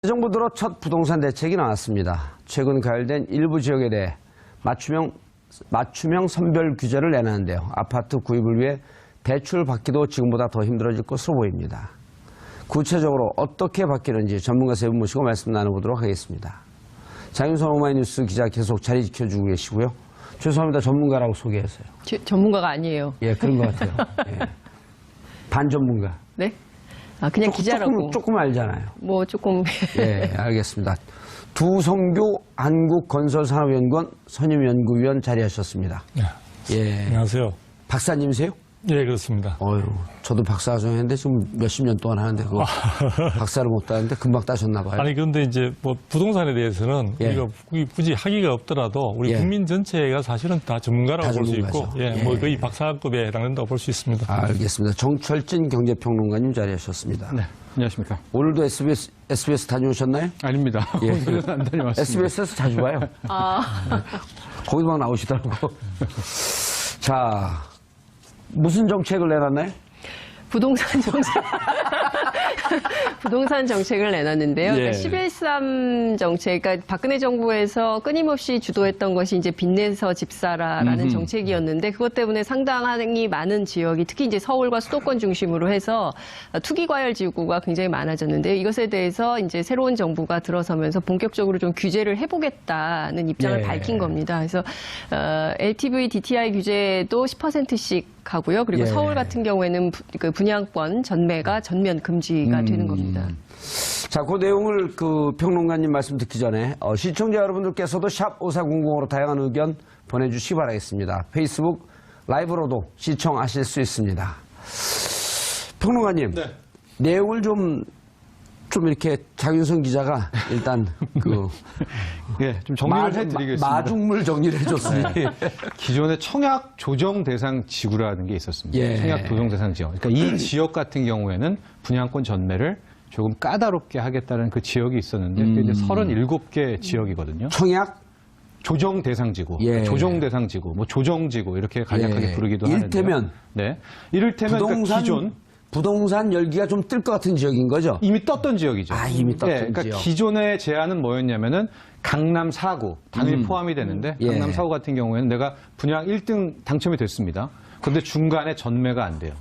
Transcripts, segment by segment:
정부 들어 첫 부동산 대책이 나왔습니다. 최근 가열된 일부 지역에 대해 맞춤형 선별 규제를 내놨는데요. 아파트 구입을 위해 대출을 받기도 지금보다 더 힘들어질 것으로 보입니다. 구체적으로 어떻게 바뀌는지 전문가 세 분 모시고 말씀 나눠보도록 하겠습니다. 장윤선 오마이뉴스 기자 계속 자리 지켜주고 계시고요. 죄송합니다. 전문가라고 소개해서요. 전문가가 아니에요. 예, 그런 것 같아요. 예. 반전문가. 네? 아, 그냥 기자라고. 조금 알잖아요. 뭐 조금. 예, 알겠습니다. 두성교 한국건설산업연구원 선임연구위원 자리하셨습니다. 네. 예. 안녕하세요. 박사님이세요? 예, 그렇습니다. 저도 박사과정했는데 지금 몇십 년 동안 하는데 그거 박사를 못 따는데 금방 따셨나 봐요. 아니, 그런데 이제 뭐 부동산에 대해서는 예. 우리가 굳이 하기가 없더라도 우리 예. 국민 전체가 사실은 다 전문가라고 볼 수 있고, 전문가죠. 예, 예. 뭐 거의 박사급에 해당된다고 볼 수 있습니다. 알겠습니다. 정철진 경제평론가님 자리하셨습니다. 네, 안녕하십니까. 오늘도 SBS 다녀오셨나요? 아닙니다. 예. 오늘은 안 다녀왔습니다. SBS에서 자주 봐요. 거기서 막 나오시더라고. 자, 무슨 정책을 내놨나요? 부동산 정책. 부동산 정책을 내놨는데요. 예. 그러니까 11.3 정책, 그러니까 박근혜 정부에서 끊임없이 주도했던 것이 이제 빚내서 집 사라라는 정책이었는데 그것 때문에 상당히 많은 지역이 특히 이제 서울과 수도권 중심으로 해서 투기 과열 지구가 굉장히 많아졌는데요. 이것에 대해서 이제 새로운 정부가 들어서면서 본격적으로 좀 규제를 해보겠다는 입장을 예. 밝힌 겁니다. 그래서 LTV, DTI 규제도 10%씩 하고요. 그리고 예. 서울 같은 경우에는 그 분양권 전매가 전면 금지가 되는 겁니다. 자, 그 내용을 그 평론가님 말씀 듣기 전에 시청자 여러분들께서도 샵 5400으로 다양한 의견 보내주시기 바라겠습니다. 페이스북 라이브로도 시청하실 수 있습니다. 평론가님, 네. 내용을 좀 이렇게 장윤선 기자가 일단 예, 좀 정리를 해드리겠습니다. 마중물 정리를 해줬으니. 기존에 청약 조정 대상 지구라는 게 있었습니다. 예. 청약 조정 대상 지역. 그러니까 이 지역 같은 경우에는 분양권 전매를 조금 까다롭게 하겠다는 그 지역이 있었는데 그게 이제 37개 지역이거든요. 청약 조정 대상 지구, 예. 조정 대상 지구, 뭐 조정 지구 이렇게 간략하게 예. 부르기도 하는데요. 이를테면 네, 이를테면 그러니까 부동산 열기가 좀 뜰 것 같은 지역인 거죠? 이미 떴던 지역이죠. 아, 이미 떴던 그러니까 지역. 기존의 제안은 뭐였냐면은 강남 4구 당연히 포함이 되는데 예. 강남 4구 같은 경우에는 내가 분양 1등 당첨이 됐습니다. 그런데 중간에 전매가 안 돼요.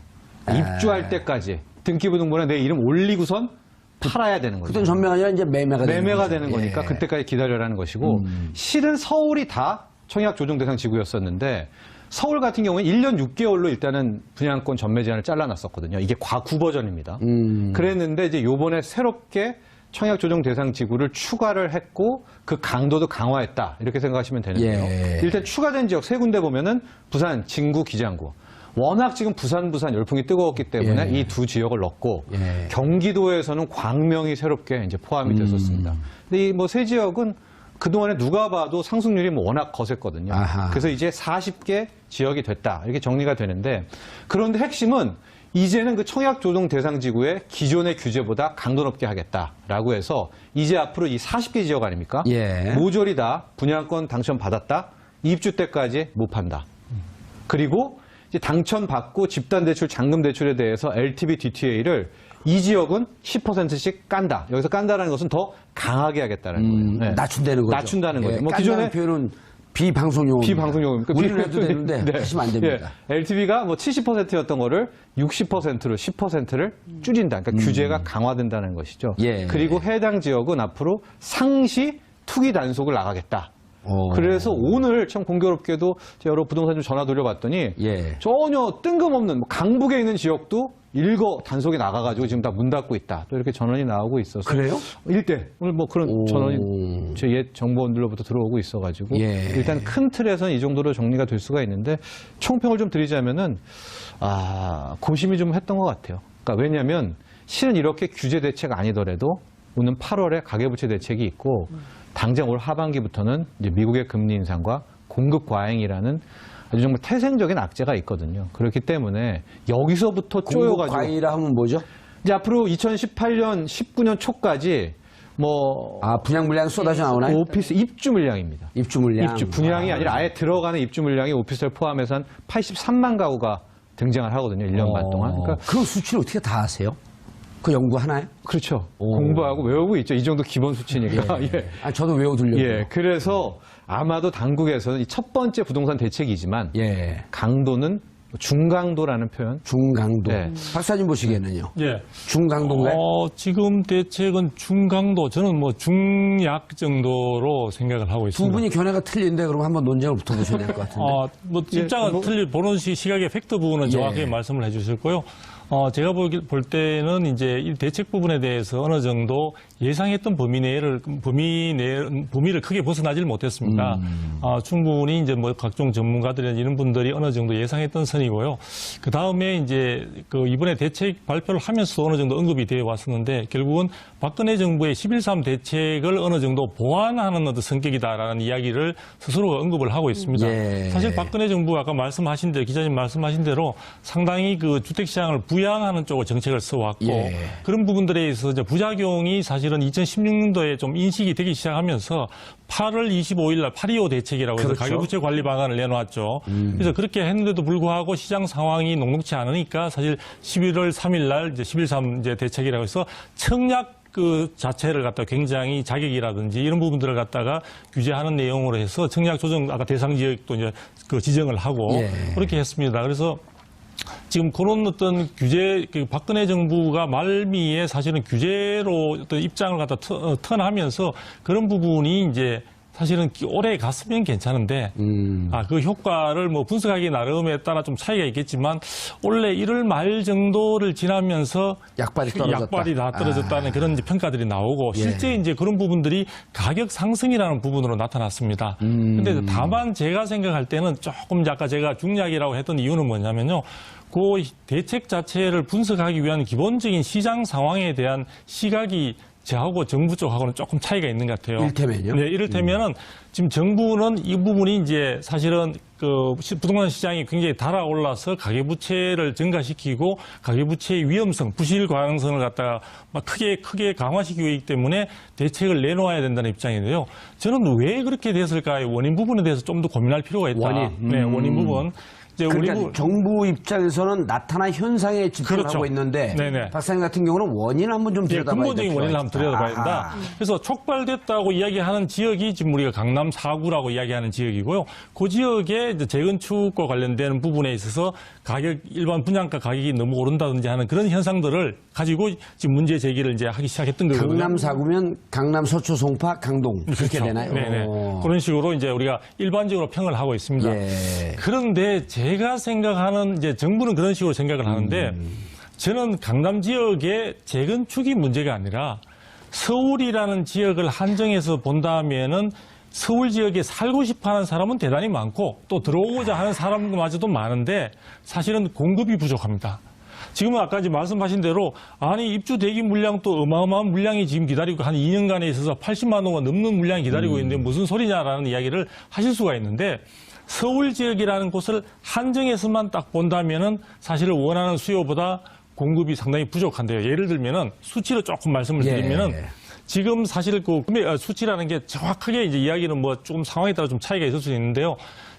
입주할 때까지 등기부등본에 내 이름 올리고선 팔아야 되는 거죠. 그땐 전매가 아니라 이제 매매가 되는 거니까 예. 그때까지 기다려라는 것이고 실은 서울이 다 청약 조정 대상 지구였었는데 서울 같은 경우는 1년 6개월로 일단은 분양권 전매 제한을 잘라놨었거든요. 이게 과구 버전입니다. 그랬는데 이제 요번에 새롭게 청약 조정 대상 지구를 추가를 했고 그 강도도 강화했다. 이렇게 생각하시면 되는데요. 예. 일단 추가된 지역 세 군데 보면은 부산, 진구, 기장구. 워낙 지금 부산 열풍이 뜨거웠기 때문에 예. 이 두 지역을 넣고 예. 경기도에서는 광명이 새롭게 이제 포함이 됐었습니다. 근데 이 뭐 세 지역은 그동안에 누가 봐도 상승률이 뭐 워낙 거셌거든요. 아하. 그래서 이제 40개 지역이 됐다. 이렇게 정리가 되는데 그런데 핵심은 이제는 그 청약 조정 대상 지구의 기존의 규제보다 강도 높게 하겠다라고 해서 이제 앞으로 이 40개 지역 아닙니까? 예. 모조리 다 분양권 당첨받았다. 입주 때까지 못 판다. 그리고 이제 당첨받고 집단대출, 잔금대출에 대해서 LTV, DTA를 이 지역은 10%씩 깐다. 여기서 깐다라는 것은 더 강하게 하겠다는 거예요. 네. 낮춘다는 거죠. 낮춘다는 거죠. 뭐 기존의 표현은 비방송용입니다. 비방송용입니까? 우리는 해도 되는데 하시면 안 됩니다. 예, LTV가 뭐 70%였던 거를 60%로 10%를 줄인다. 그러니까 규제가 강화된다는 것이죠. 예. 그리고 해당 지역은 앞으로 상시 투기 단속을 나가겠다. 그래서 오늘 참 공교롭게도 여러 부동산 좀 전화 돌려봤더니 예. 전혀 뜬금없는 뭐 강북에 있는 지역도 일거 단속이 나가가지고 지금 다 문 닫고 있다. 또 이렇게 전원이 나오고 있어서. 그래요? 일대 오늘 뭐 그런 전원이 제 옛 정보원들로부터 들어오고 있어가지고 예. 일단 큰 틀에서는 이 정도로 정리가 될 수가 있는데 총평을 좀 드리자면은 고심이 좀 했던 것 같아요. 그러니까 왜냐하면 실은 이렇게 규제 대책 아니더라도 오는 8월에 가계부채 대책이 있고 당장 올 하반기부터는 이제 미국의 금리 인상과 공급 과잉이라는 아주 정말 태생적인 악재가 있거든요. 그렇기 때문에 여기서부터 쪼여가지고 과일이라 하면 뭐죠? 이제 앞으로 2018년, 19년 초까지 뭐 분양 물량 쏟아져 나오나요? 오피스 입주 물량입니다. 입주 물량. 입주 분양이 아니라 아예 들어가는 입주 물량이 오피스를 포함해서 한 83만 가구가 등장을 하거든요. 1년 반 동안. 그러니까 그 수치를 어떻게 다 아세요? 그 연구하나요? 그렇죠. 오. 공부하고 외우고 있죠. 이 정도 기본 수치니까. 예. 아, 저도 외워두려고. 예. 그래서 아마도 당국에서는 이 첫 번째 부동산 대책이지만 예. 강도는 중강도라는 표현. 중강도. 네. 박사님 보시기에는요? 예. 중강도인가요? 지금 대책은 중강도, 저는 뭐 중약 정도로 생각을 하고 두 있습니다. 분이 견해가 틀린데 그럼 한번 논쟁을 붙어보셔야 될 것 같은데. 뭐 입장은 보는 시각의 팩트 부분은 정확하게 예. 말씀을 해주셨고요. 제가 볼 때는 이제 이 대책 부분에 대해서 어느 정도 예상했던 범위를 크게 벗어나질 못했습니다. 충분히 이제 뭐 각종 전문가들이나 이런 분들이 어느 정도 예상했던 선이고요. 그 다음에 이제 그 이번에 대책 발표를 하면서 어느 정도 언급이 되어 왔었는데 결국은 박근혜 정부의 11.3 대책을 어느 정도 보완하는 어떤 성격이다라는 이야기를 스스로가 언급을 하고 있습니다. 예. 사실 박근혜 정부가 아까 말씀하신 대로 기자님 말씀하신 대로 상당히 그 주택 시장을 부양하는 쪽으로 정책을 써왔고 예. 그런 부분들에 있어서 이제 부작용이 사실은 2016년도에 좀 인식이 되기 시작하면서 8월 25일 날 8.25 대책이라고 해서 그렇죠. 가계부채 관리 방안을 내놓았죠. 그래서 그렇게 했는데도 불구하고 시장 상황이 녹록치 않으니까 사실 11월 3일 날 이제 11.3 이제 대책이라고 해서 청약 그 자체를 갖다 굉장히 자격이라든지 이런 부분들을 갖다가 규제하는 내용으로 해서 청약 조정 아까 대상 지역도 이제 그 지정을 하고 예. 그렇게 했습니다. 그래서 지금 그런 어떤 규제, 박근혜 정부가 말미에 사실은 규제로 어떤 입장을 갖다 턴하면서 그런 부분이 이제 사실은 오래 갔으면 괜찮은데, 그 효과를 뭐 분석하기 나름에 따라 좀 차이가 있겠지만, 원래 1월 말 정도를 지나면서 약발이 떨어졌다. 약발이 다 떨어졌다는 그런 이제 평가들이 나오고, 예. 실제 이제 그런 부분들이 가격 상승이라는 부분으로 나타났습니다. 근데 다만 제가 생각할 때는 조금 아까 제가 중약이라고 했던 이유는 뭐냐면요. 그 대책 자체를 분석하기 위한 기본적인 시장 상황에 대한 시각이 저하고 정부 쪽하고는 조금 차이가 있는 것 같아요. 이를테면요? 네, 이를테면은 지금 정부는 이 부분이 이제 사실은 그 부동산 시장이 굉장히 달아올라서 가계부채를 증가시키고 가계부채의 위험성, 부실 가능성을 갖다가 막 크게 강화시키고 있기 때문에 대책을 내놓아야 된다는 입장인데요. 저는 왜 그렇게 됐을까의 원인 부분에 대해서 좀 더 고민할 필요가 있다. 원인? 네, 원인 부분. 이제 그러니까 정부 입장에서는 나타난 현상에 집중을 그렇죠. 하고 있는데 네네. 박사님 같은 경우는 원인을 한번 좀 예, 들여다봐야 근본적인 원인을 한번 들여다봐야 된다. 그래서 촉발됐다고 이야기하는 지역이 지금 우리가 강남 4구라고 이야기하는 지역이고요. 그 지역의 이제 재건축과 관련된 부분에 있어서 가격, 일반 분양가 가격이 너무 오른다든지 하는 그런 현상들을 가지고 지금 문제 제기를 이제 하기 시작했던 거거든요. 강남 4구면 강남, 서초, 송파, 강동 그렇게 그렇죠. 되나요? 네네. 오. 그런 식으로 이제 우리가 일반적으로 평을 하고 있습니다. 예. 그런데 제가 생각하는 이제 정부는 그런 식으로 생각을 하는데 저는 강남 지역의 재건축이 문제가 아니라 서울이라는 지역을 한정해서 본다면은 서울 지역에 살고 싶어 하는 사람은 대단히 많고 또 들어오고자 하는 사람마저도 많은데 사실은 공급이 부족합니다. 지금은 아까 이제 말씀하신 대로 아니 입주 대기 물량도 어마어마한 물량이 지금 기다리고 한 2년간에 있어서 80만 호가 넘는 물량이 기다리고 있는데 무슨 소리냐라는 이야기를 하실 수가 있는데 서울 지역이라는 곳을 한정해서만 딱 본다면은 사실은 원하는 수요보다 공급이 상당히 부족한데요. 예를 들면은 수치로 조금 말씀을 드리면은 지금 사실 그 수치라는 게 정확하게 이제 이야기는 뭐 조금 상황에 따라 좀 차이가 있을 수 있는데요.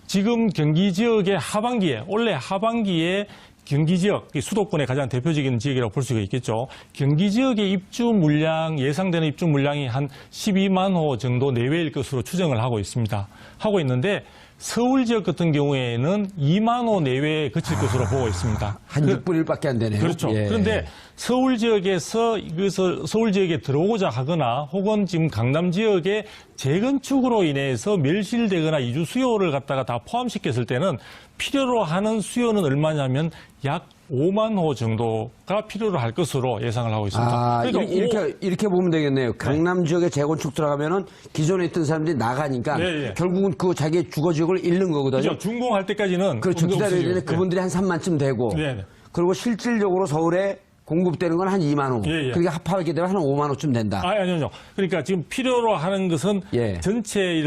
지금 경기 지역의 하반기에 원래 하반기에 경기 지역, 수도권의 가장 대표적인 지역이라고 볼 수가 있겠죠. 경기 지역의 입주 물량, 예상되는 입주 물량이 한 12만 호 정도 내외일 것으로 추정을 하고 있습니다. 하고 있는데 서울 지역 같은 경우에는 2만 호 내외에 그칠 것으로 보고 있습니다. 한 6분의 1밖에 안 되네요. 그렇죠. 예. 그런데 서울 지역에서 이것을 서울 지역에 들어오고자 하거나 혹은 지금 강남 지역의 재건축으로 인해서 멸실되거나 이주 수요를 갖다가 다 포함시켰을 때는 필요로 하는 수요는 얼마냐면 약 5만 호 정도가 필요로 할 것으로 예상을 하고 있습니다. 아, 그러니까 이렇게 보면 되겠네요. 강남 지역에 재건축 들어가면은 기존에 있던 사람들이 나가니까 네, 네. 결국은 그 자기의 주거 지역을 잃는 거거든요. 그렇죠. 준공할 때까지는 그렇죠. 기다려야 없어지죠. 되는데 그분들이 한 3만쯤 되고 네, 네. 그리고 실질적으로 서울에 공급되는 건 한 2만 호. 예, 예. 그러니까 합하게 되면 한 5만 호쯤 된다. 아니요. 그러니까 지금 필요로 하는 것은 예. 전체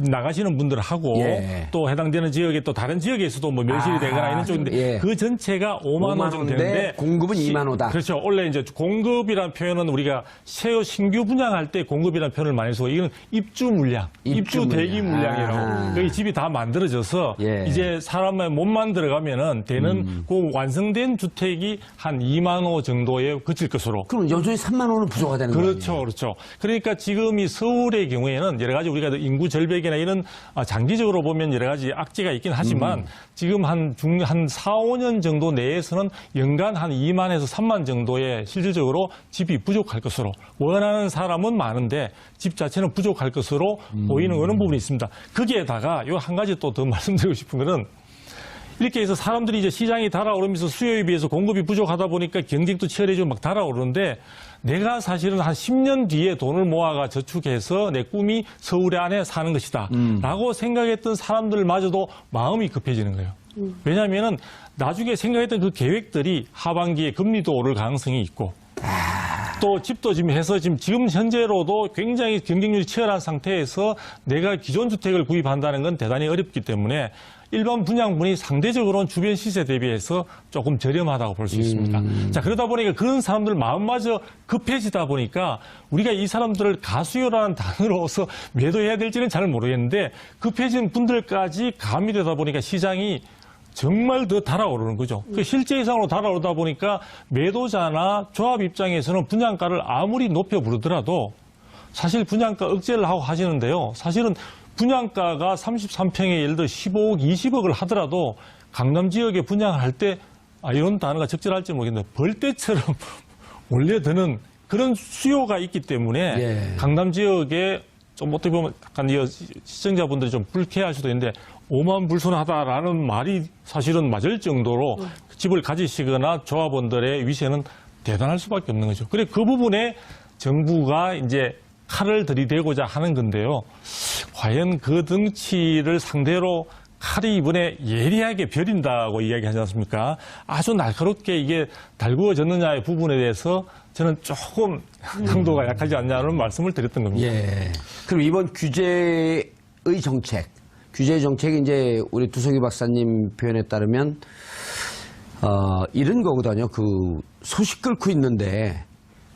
나가시는 분들하고 예. 또 해당되는 지역에 또 다른 지역에서도 뭐 멸실이 되거나 이런 쪽인데 예. 그 전체가 5만 호 정도 되는데 공급은 2만 호다. 그렇죠. 원래 이제 공급이라는 표현은 우리가 신규 분양할 때 공급이라는 표현을 많이 쓰고 이건 입주 물량, 입주 대기 물량이라고. 아하. 여기 집이 다 만들어져서 예. 이제 사람의 몸만 들어가면은 되는 그 완성된 주택이 한 2만 호 정도에 그칠 것으로. 그럼 여전히 3만 원은 부족하다는 거예요. 그렇죠, 그렇죠. 그러니까 지금 이 서울의 경우에는 여러 가지 우리가 인구 절벽이나 이런 장기적으로 보면 여러 가지 악재가 있긴 하지만 지금 한 4, 5년 정도 내에서는 연간 한 2만에서 3만 정도의 실질적으로 집이 부족할 것으로 원하는 사람은 많은데 집 자체는 부족할 것으로 보이는 그런 부분이 있습니다. 거기에다가 요 한 가지 또 더 말씀드리고 싶은 거는 이렇게 해서 사람들이 이제 시장이 달아오르면서 수요에 비해서 공급이 부족하다 보니까 경쟁도 치열해지고 막 달아오르는데 내가 사실은 한 10년 뒤에 돈을 모아가 저축해서 내 꿈이 서울 안에 사는 것이다 라고 생각했던 사람들마저도 마음이 급해지는 거예요. 왜냐하면은 나중에 생각했던 그 계획들이 하반기에 금리도 오를 가능성이 있고 또 집도 지금 해서 지금 현재로도 굉장히 경쟁률이 치열한 상태에서 내가 기존 주택을 구입한다는 건 대단히 어렵기 때문에 일반 분양분이 상대적으로는 주변 시세 대비해서 조금 저렴하다고 볼 수 있습니다. 자, 그러다 보니까 그런 사람들 마음마저 급해지다 보니까 우리가 이 사람들을 가수요라는 단어로서 매도해야 될지는 잘 모르겠는데 급해진 분들까지 가미되다 보니까 시장이 정말 더 달아오르는 거죠. 그 실제 이상으로 달아오르다 보니까 매도자나 조합 입장에서는 분양가를 아무리 높여 부르더라도 사실 분양가 억제를 하고 하시는데요. 사실은 분양가가 33평에 예를 들어 15억, 20억을 하더라도 강남 지역에 분양을 할 때 이런 단어가 적절할지 모르겠는데 벌떼처럼 몰려드는 그런 수요가 있기 때문에 예. 강남 지역에 좀 어떻게 보면 약간 시청자분들이 좀 불쾌할 수도 있는데 오만불손하다라는 말이 사실은 맞을 정도로 집을 가지시거나 조합원들의 위세는 대단할 수밖에 없는 거죠. 그래 그 부분에 정부가 이제 칼을 들이대고자 하는 건데요. 과연 그 덩치를 상대로 칼이 이번에 예리하게 벼린다고 이야기하지 않습니까? 아주 날카롭게 이게 달구어졌느냐의 부분에 대해서 저는 조금 강도가 약하지 않냐는 말씀을 드렸던 겁니다. 예. 그럼 이번 규제의 정책이 이제 우리 두성희 박사님 표현에 따르면 이런 거거든요. 그 소식 끓고 있는데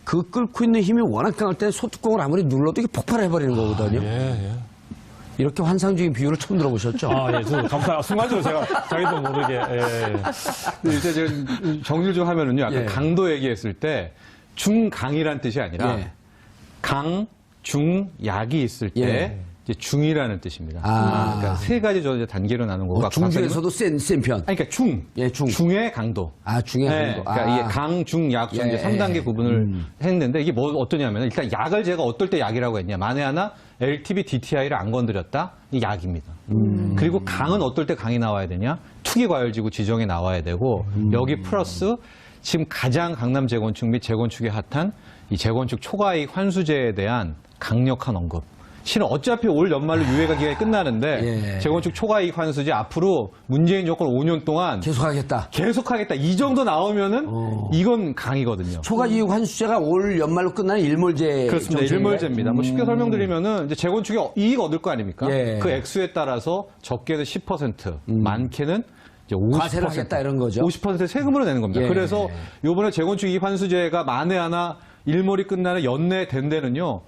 그 끓고 있는 힘이 워낙 강할 때는 소뚜껑을 아무리 눌러도 이게 폭발해버리는 거거든요. 예. 이렇게 환상적인 비유를 처음 들어보셨죠? 예, 저 감사합니다. 순간적으로 제가 자기도 모르게. 일단 제가 정리를 좀 하면은요. 아까 예. 강도 얘기했을 때 중강이란 뜻이 아니라 예. 강, 중, 약이 있을 때 예. 이제 중이라는 뜻입니다. 아. 그러니까 세 가지 저 단계로 나눈 거고. 아까 중중에서도 센 편. 아니, 그러니까 중. 예, 중. 중의 강도. 아, 중의 네, 강도. 그러니까 이게 강, 중, 약, 중 예. 이제 3단계 구분을 했는데 이게 뭐 어떠냐면 일단 약을 제가 어떨 때 약이라고 했냐. 만에 하나 LTV, DTI를 안 건드렸다? 이 약입니다. 그리고 강은 어떨 때 강이 나와야 되냐? 투기과열지구 지정에 나와야 되고 여기 플러스 지금 가장 강남 재건축 및 재건축에 핫한 이 재건축 초과이익 환수제에 대한 강력한 언급. 실은 어차피 올 연말로 유예가 기간이 끝나는데 예. 재건축 초과이익 환수제 앞으로 문재인 정권 5년 동안 계속하겠다. 이 정도 나오면은 이건 강이거든요. 초과이익 환수제가 올 연말로 끝나는 일몰제. 그렇습니다. 정책인가요? 일몰제입니다. 뭐 쉽게 설명드리면은 이제 재건축에 이익 얻을 거 아닙니까? 예. 그 액수에 따라서 적게는 10%, 많게는 이제 50%. 과세를 하겠다 이런 거죠. 50% 세금으로 내는 겁니다. 예. 그래서 요번에 재건축 이익 환수제가 만에 하나 일몰이 끝나는 연내 된 데는요.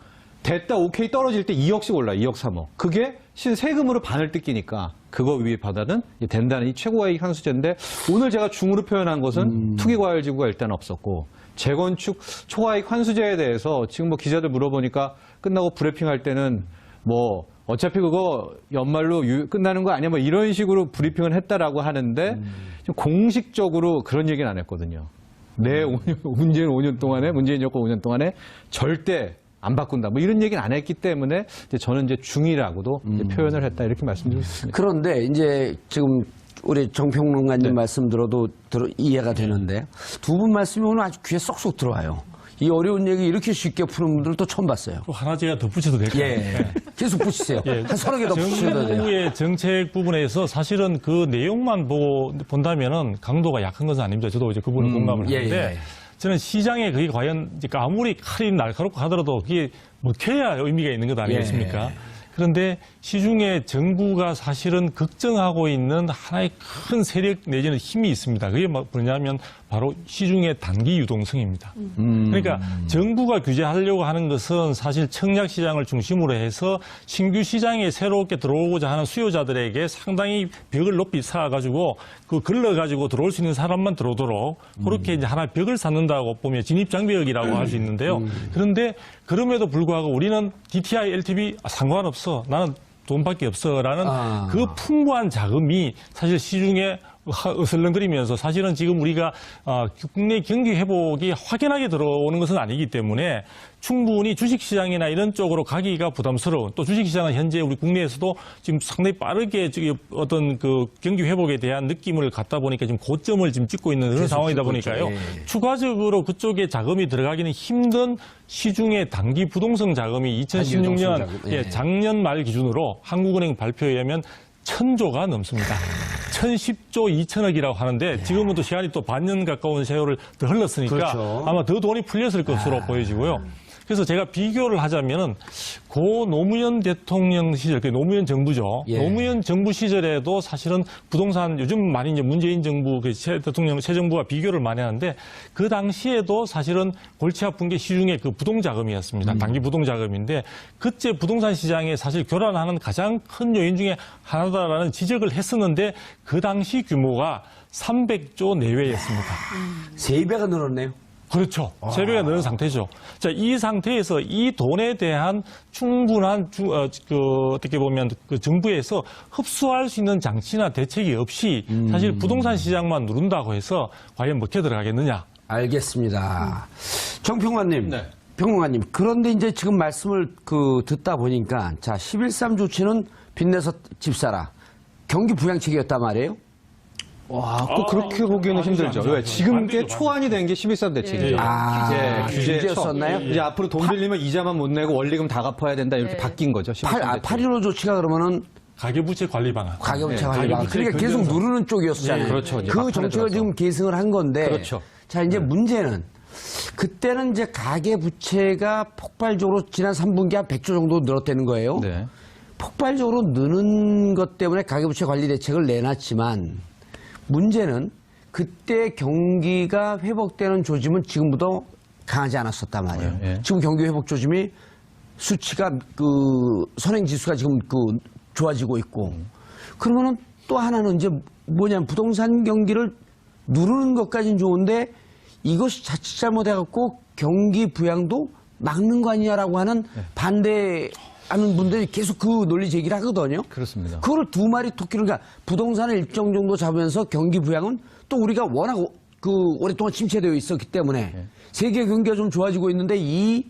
됐다 오케이 떨어질 때 2억씩 올라요. 2억 3억. 그게 신 세금으로 반을 뜯기니까 그거 위에 바다는 된다는 이 최고이익 환수제인데 오늘 제가 중으로 표현한 것은 투기과열지구가 일단 없었고 재건축 초과이익 환수제에 대해서 지금 뭐 기자들 물어보니까 끝나고 브리핑할 때는 뭐 어차피 그거 연말로 끝나는 거 아니야 뭐 이런 식으로 브리핑을 했다라고 하는데 좀 공식적으로 그런 얘기는 안 했거든요. 문재인 5년 동안에 문재인 정권 5년 동안에 절대 안 바꾼다. 뭐 이런 얘기는 안 했기 때문에 이제 저는 이제 중이라고도 이제 표현을 했다 이렇게 말씀드리고 싶습니다. 그런데 이제 지금 우리 정평론가님 말씀 들어도 이해가 되는데 두 분 말씀이 오늘 아주 귀에 쏙쏙 들어와요. 이 어려운 얘기 이렇게 쉽게 푸는 분들도 처음 봤어요. 또 하나 제가 덧붙여도 될까요? 예. 계속 붙이세요. 예. 한 서너 개 더 붙여도 돼요. 정부의 정책 부분에서 사실은 그 내용만 본다면은 강도가 약한 것은 아닙니다. 저도 이제 그 부분을 공감을 하는데 예. 저는 시장에 그게 과연 아무리 칼이 날카롭고 하더라도 그게 먹혀야 의미가 있는 것 아니겠습니까? 예. 그런데 시중에 정부가 사실은 걱정하고 있는 하나의 큰 세력 내지는 힘이 있습니다. 그게 뭐냐면 바로 시중의 단기 유동성입니다. 그러니까 정부가 규제하려고 하는 것은 사실 청약 시장을 중심으로 해서 신규 시장에 새롭게 들어오고자 하는 수요자들에게 상당히 벽을 높이 쌓아가지고 그 걸러가지고 들어올 수 있는 사람만 들어오도록 그렇게 이제 하나 벽을 쌓는다고 보면 진입장벽이라고 할 수 있는데요. 그런데 그럼에도 불구하고 우리는 DTI, LTV 상관없어. 나는 돈밖에 없어라는 그 풍부한 자금이 사실 시중에 어슬렁거리면서 사실은 지금 우리가 국내 경기 회복이 확연하게 들어오는 것은 아니기 때문에 충분히 주식시장이나 이런 쪽으로 가기가 부담스러운, 또 주식시장은 현재 우리 국내에서도 지금 상당히 빠르게 어떤 그 경기 회복에 대한 느낌을 갖다 보니까 지금 고점을 지금 찍고 있는 그런 상황이다 보니까요. 추가적으로 그쪽에 자금이 들어가기는 힘든 시중의 단기 부동산 자금이 2016년 작년 말 기준으로 한국은행 발표에 의하면 1,000조가 넘습니다. 1,010조 2천억이라고 하는데 지금은 또 시간이 또 반년 가까운 세월을 더 흘렀으니까 그렇죠. 아마 더 돈이 풀렸을 것으로 보여지고요. 그래서 제가 비교를 하자면은 고 노무현 대통령 시절, 그 노무현 정부죠. 예. 노무현 정부 시절에도 사실은 부동산 요즘 많이 이제 문재인 정부 그 새 대통령 새 정부가 비교를 많이 하는데 그 당시에도 사실은 골치 아픈 게 시중의 그 부동 자금이었습니다. 단기 부동 자금인데 그때 부동산 시장에 사실 교란하는 가장 큰 요인 중에 하나다라는 지적을 했었는데 그 당시 규모가 300조 내외였습니다. 3배가 늘었네요. 그렇죠. 3배가 늘은 상태죠. 자, 이 상태에서 이 돈에 대한 충분한 어떻게 보면 그 정부에서 흡수할 수 있는 장치나 대책이 없이 사실 부동산 시장만 누른다고 해서 과연 먹혀 들어가겠느냐? 알겠습니다. 정평관님. 네. 평론가님, 그런데 이제 지금 말씀을 듣다 보니까 자, 11.3 조치는 빚내서 집 사라. 경기 부양책이었단 말이에요? 와, 꼭 그렇게 보기에는 힘들죠. 왜? 지금 게 초안이 된 게 11.3 대책이죠. 규제였었나요? 이제 앞으로 돈 빌리면 이자만 못 내고 원리금 다 갚아야 된다 이렇게 바뀐 거죠. 11.3 대책. 8.15 조치가 그러면 가계부채 관리 방안. 가계부채 네, 관리 방안. 가계부채 그러니까 계속 근절서. 누르는 쪽이었잖아요. 네, 그렇죠. 이제 그 막판에 정책을 들어서. 지금 계승을 한 건데. 그렇죠. 자, 이제 문제는 그때는 이제 가계부채가 폭발적으로 지난 3분기 한 100조 정도 늘었다는 거예요. 네. 폭발적으로 느는 것 때문에 가계부채 관리 대책을 내놨지만 문제는 그때 경기가 회복되는 조짐은 지금보다 강하지 않았었단 말이에요. 예. 지금 경기 회복 조짐이 수치가 선행 지수가 지금 좋아지고 있고 그러면은 또 하나는 이제 뭐냐면 부동산 경기를 누르는 것까지는 좋은데 이것이 자칫 잘못해갖고 경기 부양도 막는 거 아니냐라고 하는 반대하는 분들이 계속 그 논리 제기를 하거든요. 그렇습니다. 그거를 두 마리 토끼를, 그러니까 부동산을 일정 정도 잡으면서 경기 부양은 또 우리가 워낙 오랫동안 침체되어 있었기 때문에 세계 경기가 좀 좋아지고 있는데 이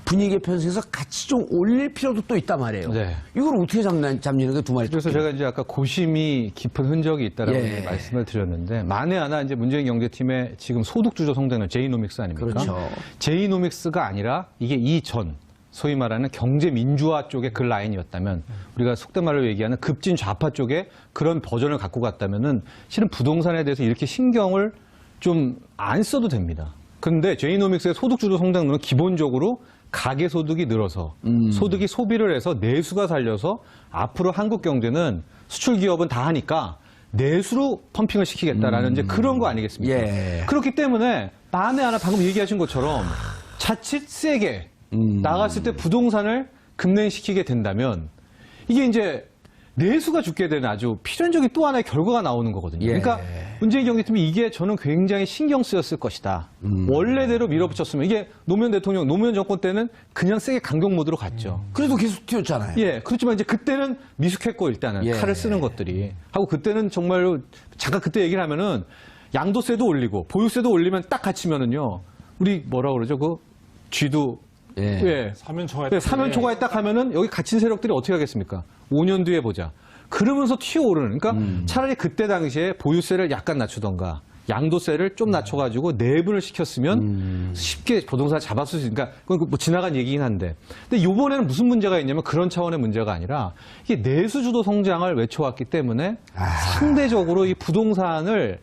분위기 편성에서 같이 좀 올릴 필요도 또 있단 말이에요. 네. 이걸 어떻게 잡는 게 두 마리 토끼. 그래서 제가 이제 아까 고심이 깊은 흔적이 있다라고 예. 이제 말씀을 드렸는데 만에 하나 이제 문재인 경제팀의 지금 소득주도 성장은 제이노믹스 아닙니까? 그렇죠. 제이노믹스가 아니라 이게 이전 소위 말하는 경제 민주화 쪽의 그 라인이었다면 우리가 속된 말로 얘기하는 급진 좌파 쪽에 그런 버전을 갖고 갔다면은 실은 부동산에 대해서 이렇게 신경을 좀 안 써도 됩니다. 그런데 제이노믹스의 소득주도 성장론은 기본적으로 가계 소득이 늘어서 소득이 소비를 해서 내수가 살려서 앞으로 한국 경제는 수출 기업은 다 하니까 내수로 펌핑을 시키겠다라는 이제 그런 거 아니겠습니까? 예. 그렇기 때문에 만에 하나 방금 얘기하신 것처럼 자칫 세게 나갔을 때 부동산을 급냉시키게 된다면 이게 이제 내수가 죽게 되는 아주 필연적인 또 하나의 결과가 나오는 거거든요. 예. 그러니까 문재인 경제팀이 이게 저는 굉장히 신경 쓰였을 것이다. 원래대로 밀어붙였으면 이게 노무현 대통령, 노무현 정권 때는 그냥 세게 강경 모드로 갔죠. 그래도 계속 튀었잖아요. 예, 그렇지만 이제 그때는 미숙했고 일단은 예. 칼을 쓰는 것들이 하고 그때는 정말로 잠깐 그때 얘기를 하면은 양도세도 올리고 보유세도 올리면 딱 갇히면은요. 우리 뭐라 그러죠? 그 쥐도 예. 사면 초과에 네, 사면 초과에 딱 하면은 여기 갇힌 세력들이 어떻게 하겠습니까? 5년 뒤에 보자. 그러면서 튀어오르는. 그러니까 차라리 그때 당시에 보유세를 약간 낮추던가 양도세를 좀 낮춰가지고 내분을 시켰으면 쉽게 부동산을 잡았을 수 있으니까 그건 뭐 지나간 얘기긴 한데. 근데 이번에는 무슨 문제가 있냐면 그런 차원의 문제가 아니라 이게 내수주도 성장을 외쳐왔기 때문에 상대적으로 이 부동산을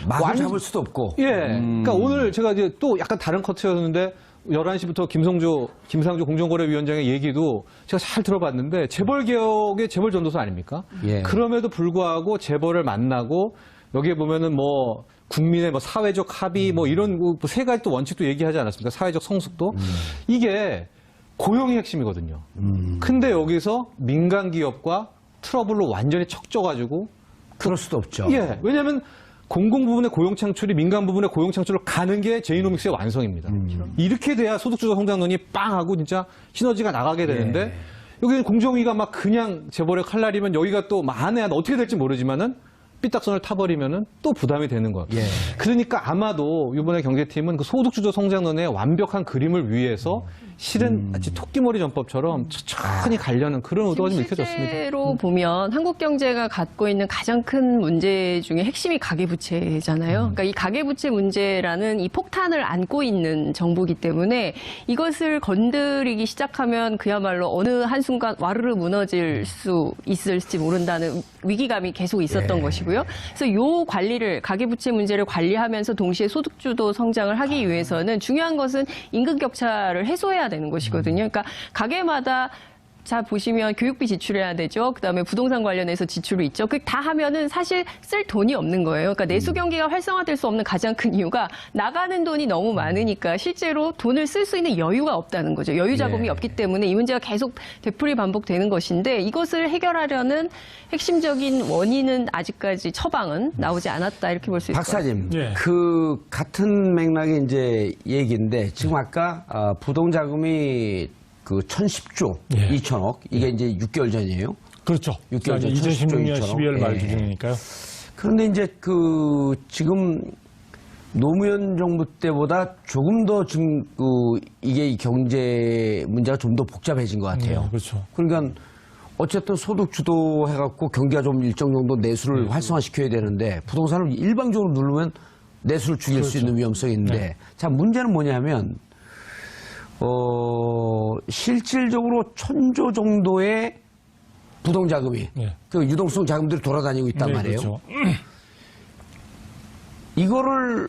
마구 잡을 수도 없고. 예. 그러니까 오늘 제가 이제 또 약간 다른 커트였는데 11시부터 김상조 공정거래위원장의 얘기도 제가 잘 들어봤는데 재벌개혁의 재벌전도사 아닙니까? 예. 그럼에도 불구하고 재벌을 만나고 여기에 보면은 뭐 국민의 뭐 사회적 합의 뭐 이런 세 가지 또 원칙도 얘기하지 않았습니까? 사회적 성숙도. 이게 고용이 핵심이거든요. 근데 여기서 민간 기업과 트러블로 완전히 척져가지고 그럴 수도 없죠. 예. 왜냐하면 공공 부분의 고용 창출이 민간 부분의 고용 창출을 가는 게 제이노믹스의 완성입니다. 이렇게 돼야 소득주도 성장론이 빵 하고 진짜 시너지가 나가게 되는데 여기는 공정위가 막 그냥 재벌의 칼날이면 여기가 또 안에 어떻게 될지 모르지만은 삐딱선을 타버리면은 또 부담이 되는 거예요. 예. 그러니까 아마도 이번에 경제팀은 그 소득주도 성장론의 완벽한 그림을 위해서 실은 마치 토끼머리 전법처럼 천천히 가려는 그런 의도가 좀 읽혀졌습니다. 실제로 보면 한국 경제가 갖고 있는 가장 큰 문제 중에 핵심이 가계부채잖아요. 그러니까 이 가계부채 문제라는 이 폭탄을 안고 있는 정부이기 때문에 이것을 건드리기 시작하면 그야말로 어느 한순간 와르르 무너질 수 있을지 모른다는 위기감이 계속 있었던 것이고요. 그래서 요 관리를 가계부채 문제를 관리하면서 동시에 소득주도 성장을 하기 위해서는 중요한 것은 임금 격차를 해소해야 되는 것이거든요. 그러니까 가게마다 자 보시면 교육비 지출해야 되죠. 그다음에 부동산 관련해서 지출이 있죠. 그 다 하면은 사실 쓸 돈이 없는 거예요. 그러니까 내수 경기가 활성화될 수 없는 가장 큰 이유가 나가는 돈이 너무 많으니까 실제로 돈을 쓸 수 있는 여유가 없다는 거죠. 여유 자금이 없기 때문에 이 문제가 계속 되풀이 반복되는 것인데 이것을 해결하려는 핵심적인 원인은 아직까지 처방은 나오지 않았다 이렇게 볼 수 있을 것 같습니다. 박사님, 예. 그 같은 맥락의 이제 얘기인데 지금 아까 부동자금이 그 1,010조, 예. 2천억 이게 이제 6개월 전이에요. 그렇죠. 6개월 전 2016년 1,010조 12월 말 예. 기준이니까요. 그런데 이제 그 지금 노무현 정부 때보다 조금 더 지금 그 이게 이 경제 문제가 좀 더 복잡해진 것 같아요. 그렇죠. 그러니까 어쨌든 소득 주도 해갖고 경기가 좀 일정 정도 내수를 활성화시켜야 되는데 부동산을 일방적으로 누르면 내수를 죽일 수 있는 위험성이 있는데 자 문제는 뭐냐면 실질적으로 1,000조 정도의 부동자금이 그 유동성 자금들이 돌아다니고 있단 말이에요. 그렇죠. 이거를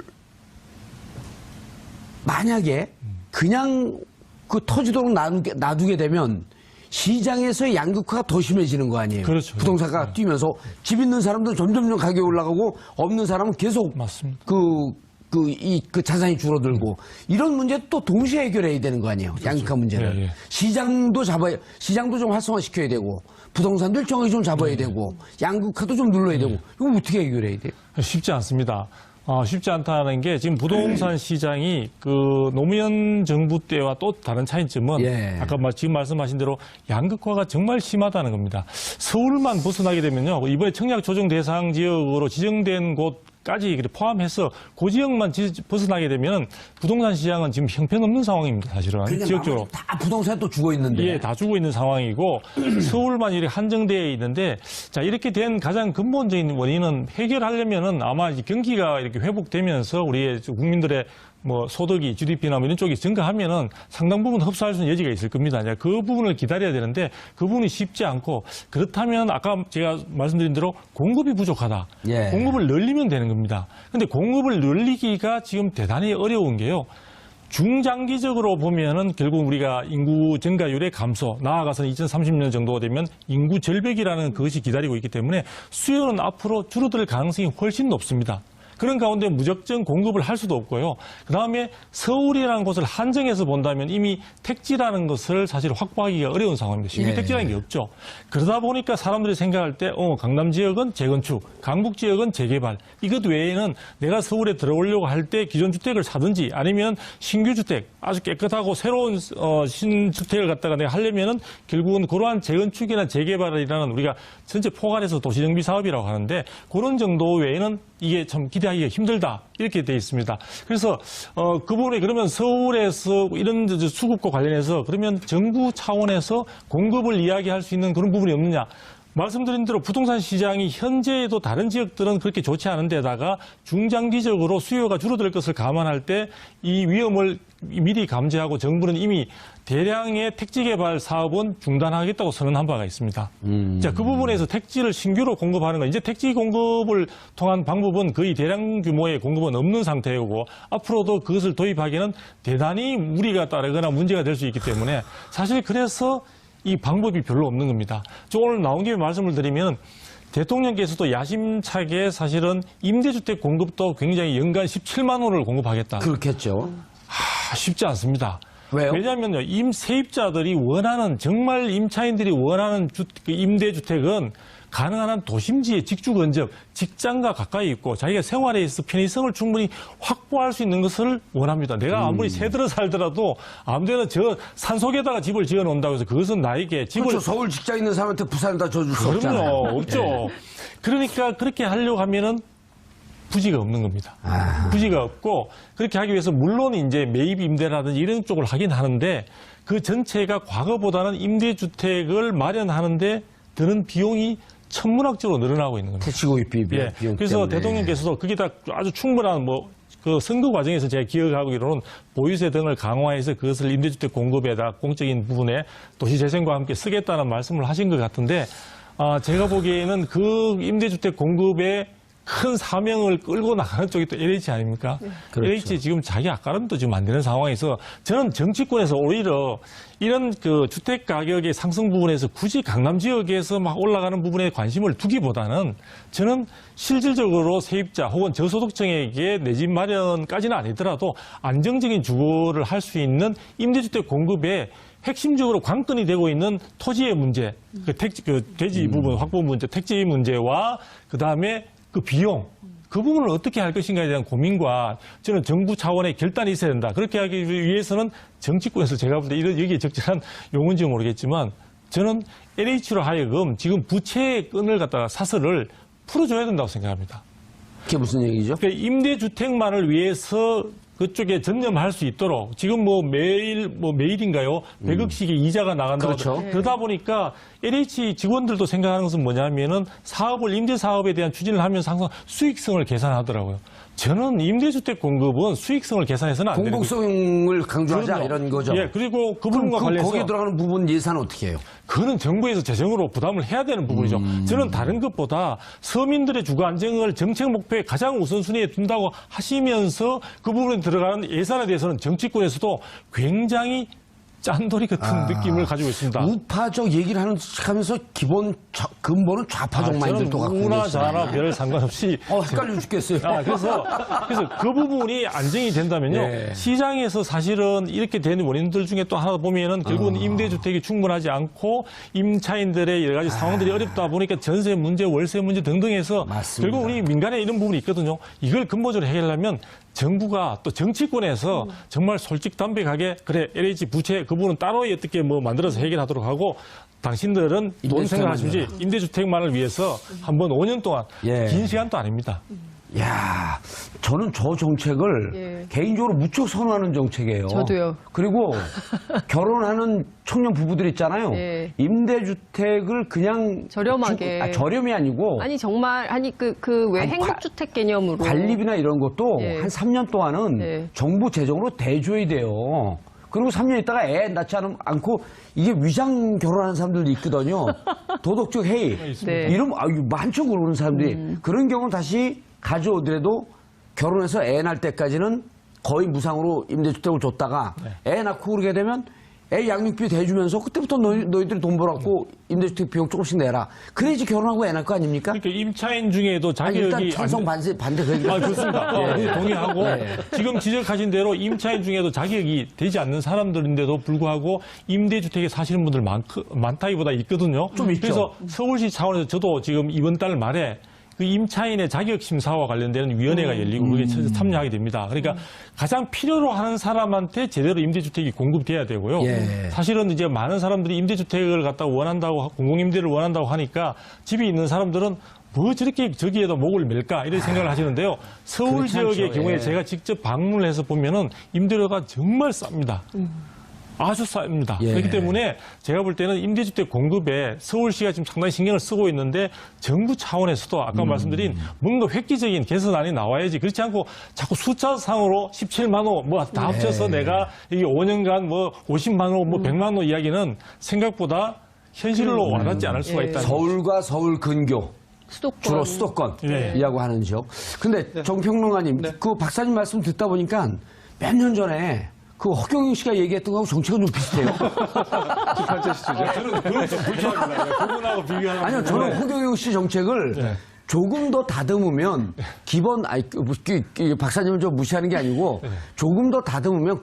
만약에 그냥 그 터지도록 놔두게 되면 시장에서의 양극화가 더 심해지는 거 아니에요. 그렇죠. 부동산가 뛰면서 집 있는 사람들은 점점 가격이 올라가고 없는 사람은 계속 맞습니다. 그 자산이 줄어들고 이런 문제도 또 동시에 해결해야 되는 거 아니에요. 양극화 문제를. 예, 예. 시장도 좀 활성화시켜야 되고 부동산도 일정하게 좀 잡아야 되고 양극화도 좀 눌러야 되고 이거 어떻게 해결해야 돼요? 쉽지 않습니다. 쉽지 않다는 게 지금 부동산 시장이 그 노무현 정부 때와 또 다른 차이점은 예. 아까 지금 말씀하신 대로 양극화가 정말 심하다는 겁니다. 서울만 벗어나게 되면요. 이번에 청약 조정 대상 지역으로 지정된 곳까지 포함해서 그 지역만 벗어나게 되면 부동산 시장은 지금 형편없는 상황입니다. 사실은 그러니까 지역적으로. 다 부동산에 또 죽어 있는데. 예, 다 죽어 있는 상황이고 서울만 이렇게 한정되어 있는데 자 이렇게 된 가장 근본적인 원인은 해결하려면은 아마 이제 경기가 이렇게 회복되면서 우리의 국민들의 뭐 소득이 GDP나 뭐 이런 쪽이 증가하면은 상당 부분 흡수할 수 있는 여지가 있을 겁니다. 이제 그 부분을 기다려야 되는데 그 부분이 쉽지 않고 그렇다면 아까 제가 말씀드린 대로 공급이 부족하다. 예. 공급을 늘리면 되는 겁니다. 근데 공급을 늘리기가 지금 대단히 어려운 게요. 중장기적으로 보면은 결국 우리가 인구 증가율의 감소, 나아가서는 2030년 정도가 되면 인구 절벽이라는 것이 기다리고 있기 때문에 수요는 앞으로 줄어들 가능성이 훨씬 높습니다. 그런 가운데 무작정 공급을 할 수도 없고요. 그다음에 서울이라는 곳을 한정해서 본다면 이미 택지라는 것을 사실 확보하기가 어려운 상황입니다. 신규 택지라는 게 없죠. 그러다 보니까 사람들이 생각할 때 강남 지역은 재건축, 강북 지역은 재개발. 이것 외에는 내가 서울에 들어오려고 할 때 기존 주택을 사든지 아니면 신규 주택, 아주 깨끗하고 새로운 신주택을 갖다가 내가 하려면은 결국은 그러한 재건축이나 재개발이라는 우리가 전체 포괄해서 도시정비 사업이라고 하는데 그런 정도 외에는 이게 참 기대하기가 힘들다 이렇게 돼 있습니다. 그래서 그 부분에 그러면 서울에서 이런 수급과 관련해서 그러면 정부 차원에서 공급을 이야기할 수 있는 그런 부분이 없느냐? 말씀드린 대로 부동산 시장이 현재에도 다른 지역들은 그렇게 좋지 않은 데다가 중장기적으로 수요가 줄어들 것을 감안할 때 이 위험을 미리 감지하고 정부는 이미 대량의 택지 개발 사업은 중단하겠다고 선언한 바가 있습니다. 자, 그 부분에서 택지를 신규로 공급하는 건 이제 택지 공급을 통한 방법은 거의 대량 규모의 공급은 없는 상태이고 앞으로도 그것을 도입하기는 대단히 무리가 따르거나 문제가 될 수 있기 때문에 사실 그래서 이 방법이 별로 없는 겁니다. 저 오늘 나온 김에 말씀을 드리면 대통령께서도 야심차게 사실은 임대주택 공급도 굉장히 연간 17만 호를 공급하겠다. 그렇겠죠. 쉽지 않습니다. 왜요? 왜냐하면요, 세입자들이 원하는, 정말 임차인들이 원하는 임대주택은 가능한 한 도심지의 직주 근접, 직장과 가까이 있고 자기가 생활에 있어 편의성을 충분히 확보할 수 있는 것을 원합니다. 내가 아무리 새들어 살더라도 아무데나 저 산속에다가 집을 지어 놓는다고 해서 그것은 나에게 집을. 그렇죠. 서울 직장 있는 사람한테 부산에다 줘줄 수 없잖아요. 그럼요, 없죠. 그러니까 그렇게 하려고 하면은 부지가 없는 겁니다. 부지가 없고 그렇게 하기 위해서 물론 이제 매입 임대라든지 이런 쪽을 하긴 하는데 그 전체가 과거보다는 임대주택을 마련하는데 드는 비용이 천문학적으로 늘어나고 있는 겁니다. 택지구입 비용 그래서 때문에. 대통령께서도 거기다 아주 충분한 그 선거 과정에서 제가 기억하기로는 보유세 등을 강화해서 그것을 임대주택 공급에다 공적인 부분에 도시재생과 함께 쓰겠다는 말씀을 하신 것 같은데 제가 보기에는 그 임대주택 공급에 큰 사명을 끌고 나가는 쪽이 또 LH 아닙니까? 그렇죠. LH 지금 자기 앞가림도 지금 안 되는 상황에서 저는 정치권에서 오히려 이런 그 주택 가격의 상승 부분에서 굳이 강남 지역에서 막 올라가는 부분에 관심을 두기보다는 저는 실질적으로 세입자 혹은 저소득층에게 내 집 마련까지는 아니더라도 안정적인 주거를 할 수 있는 임대주택 공급에 핵심적으로 관건이 되고 있는 토지의 문제, 대지 부분 확보 문제, 택지 문제와 그다음에 그 비용, 그 부분을 어떻게 할 것인가에 대한 고민과 저는 정부 차원의 결단이 있어야 된다. 그렇게 하기 위해서는 정치권에서 제가 볼 때 여기에 적절한 용어인지 모르겠지만 저는 LH로 하여금 지금 부채의 끈을 갖다가 사슬을 풀어줘야 된다고 생각합니다. 그게 무슨 얘기죠? 그러니까 임대주택만을 위해서 그쪽에 전념할 수 있도록 지금 매일인가요? 100억씩의 이자가 나간다고. 그렇죠. 그러다 보니까 LH 직원들도 생각하는 것은 뭐냐면은 임대 사업에 대한 추진을 하면서 항상 수익성을 계산하더라고요. 저는 임대주택 공급은 수익성을 계산해서는 안 되는 거죠. 공공성을 강조하자 그럼요. 이런 거죠. 예, 그리고 그 부분과 관련해서 거기에 들어가는 부분 예산은 어떻게 해요? 그거는 정부에서 재정으로 부담을 해야 되는 부분이죠. 저는 다른 것보다 서민들의 주거 안정을 정책 목표에 가장 우선순위에 둔다고 하시면서 그 부분에 들어가는 예산에 대해서는 정치권에서도 굉장히 짠돌이 같은 느낌을 가지고 있습니다. 우파적 얘기를 하면서 근본은 좌파적 마인드를 또 갖고 저는 우나 계시네요. 좌나 별 상관없이 헷갈려 죽겠어요. 그래서 그 부분이 안정이 된다면요. 예. 시장에서 사실은 이렇게 되는 원인들 중에 또 하나 보면은 결국은 임대주택이 충분하지 않고 임차인들의 여러 가지 상황들이 어렵다 보니까 전세 문제, 월세 문제 등등해서 맞습니다. 결국 우리 민간에 이런 부분이 있거든요. 이걸 근본적으로 해결하려면 정부가 또 정치권에서 정말 솔직담백하게 그래 LH 부채 그 부분은 따로 어떻게 만들어서 해결하도록 하고 당신들은 돈 생각하시지 임대주택만을 위해서 한번 5년 동안 예. 긴 시간도 아닙니다. 야, 저는 저 정책을 예. 개인적으로 무척 선호하는 정책이에요. 저도요. 그리고 결혼하는 청년 부부들 있잖아요. 예. 임대주택을 그냥 저렴하게. 저렴이 아니고 정말 왜 행복주택 개념으로 관리비나 이런 것도 예. 한 3년 동안은 예. 정부 재정으로 대줘야 돼요. 그리고 3년 있다가 애 낳지 않고 이게 위장 결혼하는 사람들도 있거든요. 도덕적 해이. 네. 이런 많죠 그러는 사람들이. 그런 경우는 다시 가져오더라도 결혼해서 애 낳을 때까지는 거의 무상으로 임대주택을 줬다가 애 낳고 그러게 되면 애 양육비 대주면서 그때부터 너희들이 돈 벌었고 임대주택 비용 조금씩 내라. 그래야지 결혼하고 애 낳을 거 아닙니까? 그러니까 임차인 중에도 자격이 일단 찬성 반대 그 얘기. 그렇습니다. 동의하고 지금 지적하신 대로 임차인 중에도 자격이 되지 않는 사람들인데도 불구하고 임대주택에 사시는 분들 많다기보다 있거든요. 좀 있죠. 그래서 서울시 차원에서 저도 지금 이번 달 말에 그 임차인의 자격 심사와 관련되는 위원회가 열리고 거기에 참여하게 됩니다. 그러니까 가장 필요로 하는 사람한테 제대로 임대주택이 공급돼야 되고요. 예. 사실은 이제 많은 사람들이 임대주택을 갖다가 원한다고 공공임대를 원한다고 하니까 집이 있는 사람들은 뭐 저렇게 저기에다 목을 맬까 이런 생각을 하시는데요. 서울 그렇지 지역의 않죠. 경우에 예. 제가 직접 방문을 해서 보면은 임대료가 정말 쌉니다. 아주 쌉니다. 예. 그렇기 때문에 제가 볼 때는 임대주택 공급에 서울시가 지금 상당히 신경을 쓰고 있는데 정부 차원에서도 아까 말씀드린 뭔가 획기적인 개선안이 나와야지 그렇지 않고 자꾸 숫자상으로 17만 호 뭐 다 합쳐서 내가 이게 5년간 뭐 50만 호 뭐 100만 호 이야기는 생각보다 현실로 와닿지 않을 수가 있다. 서울과 서울 근교 수도권. 주로 수도권이라고 하는 지역. 근데 정평론가님, 그 박사님 말씀 듣다 보니까 몇 년 전에 그 허경영 씨가 얘기했던 거하고 정책은 좀 비슷해요. 저는 그런 좀 불편합니다. 그분하고 비교하는. 아니요, 저는 허경영 씨 정책을 조금 더 다듬으면 기본, 박사님을 좀 무시하는 게 아니고 조금 더 다듬으면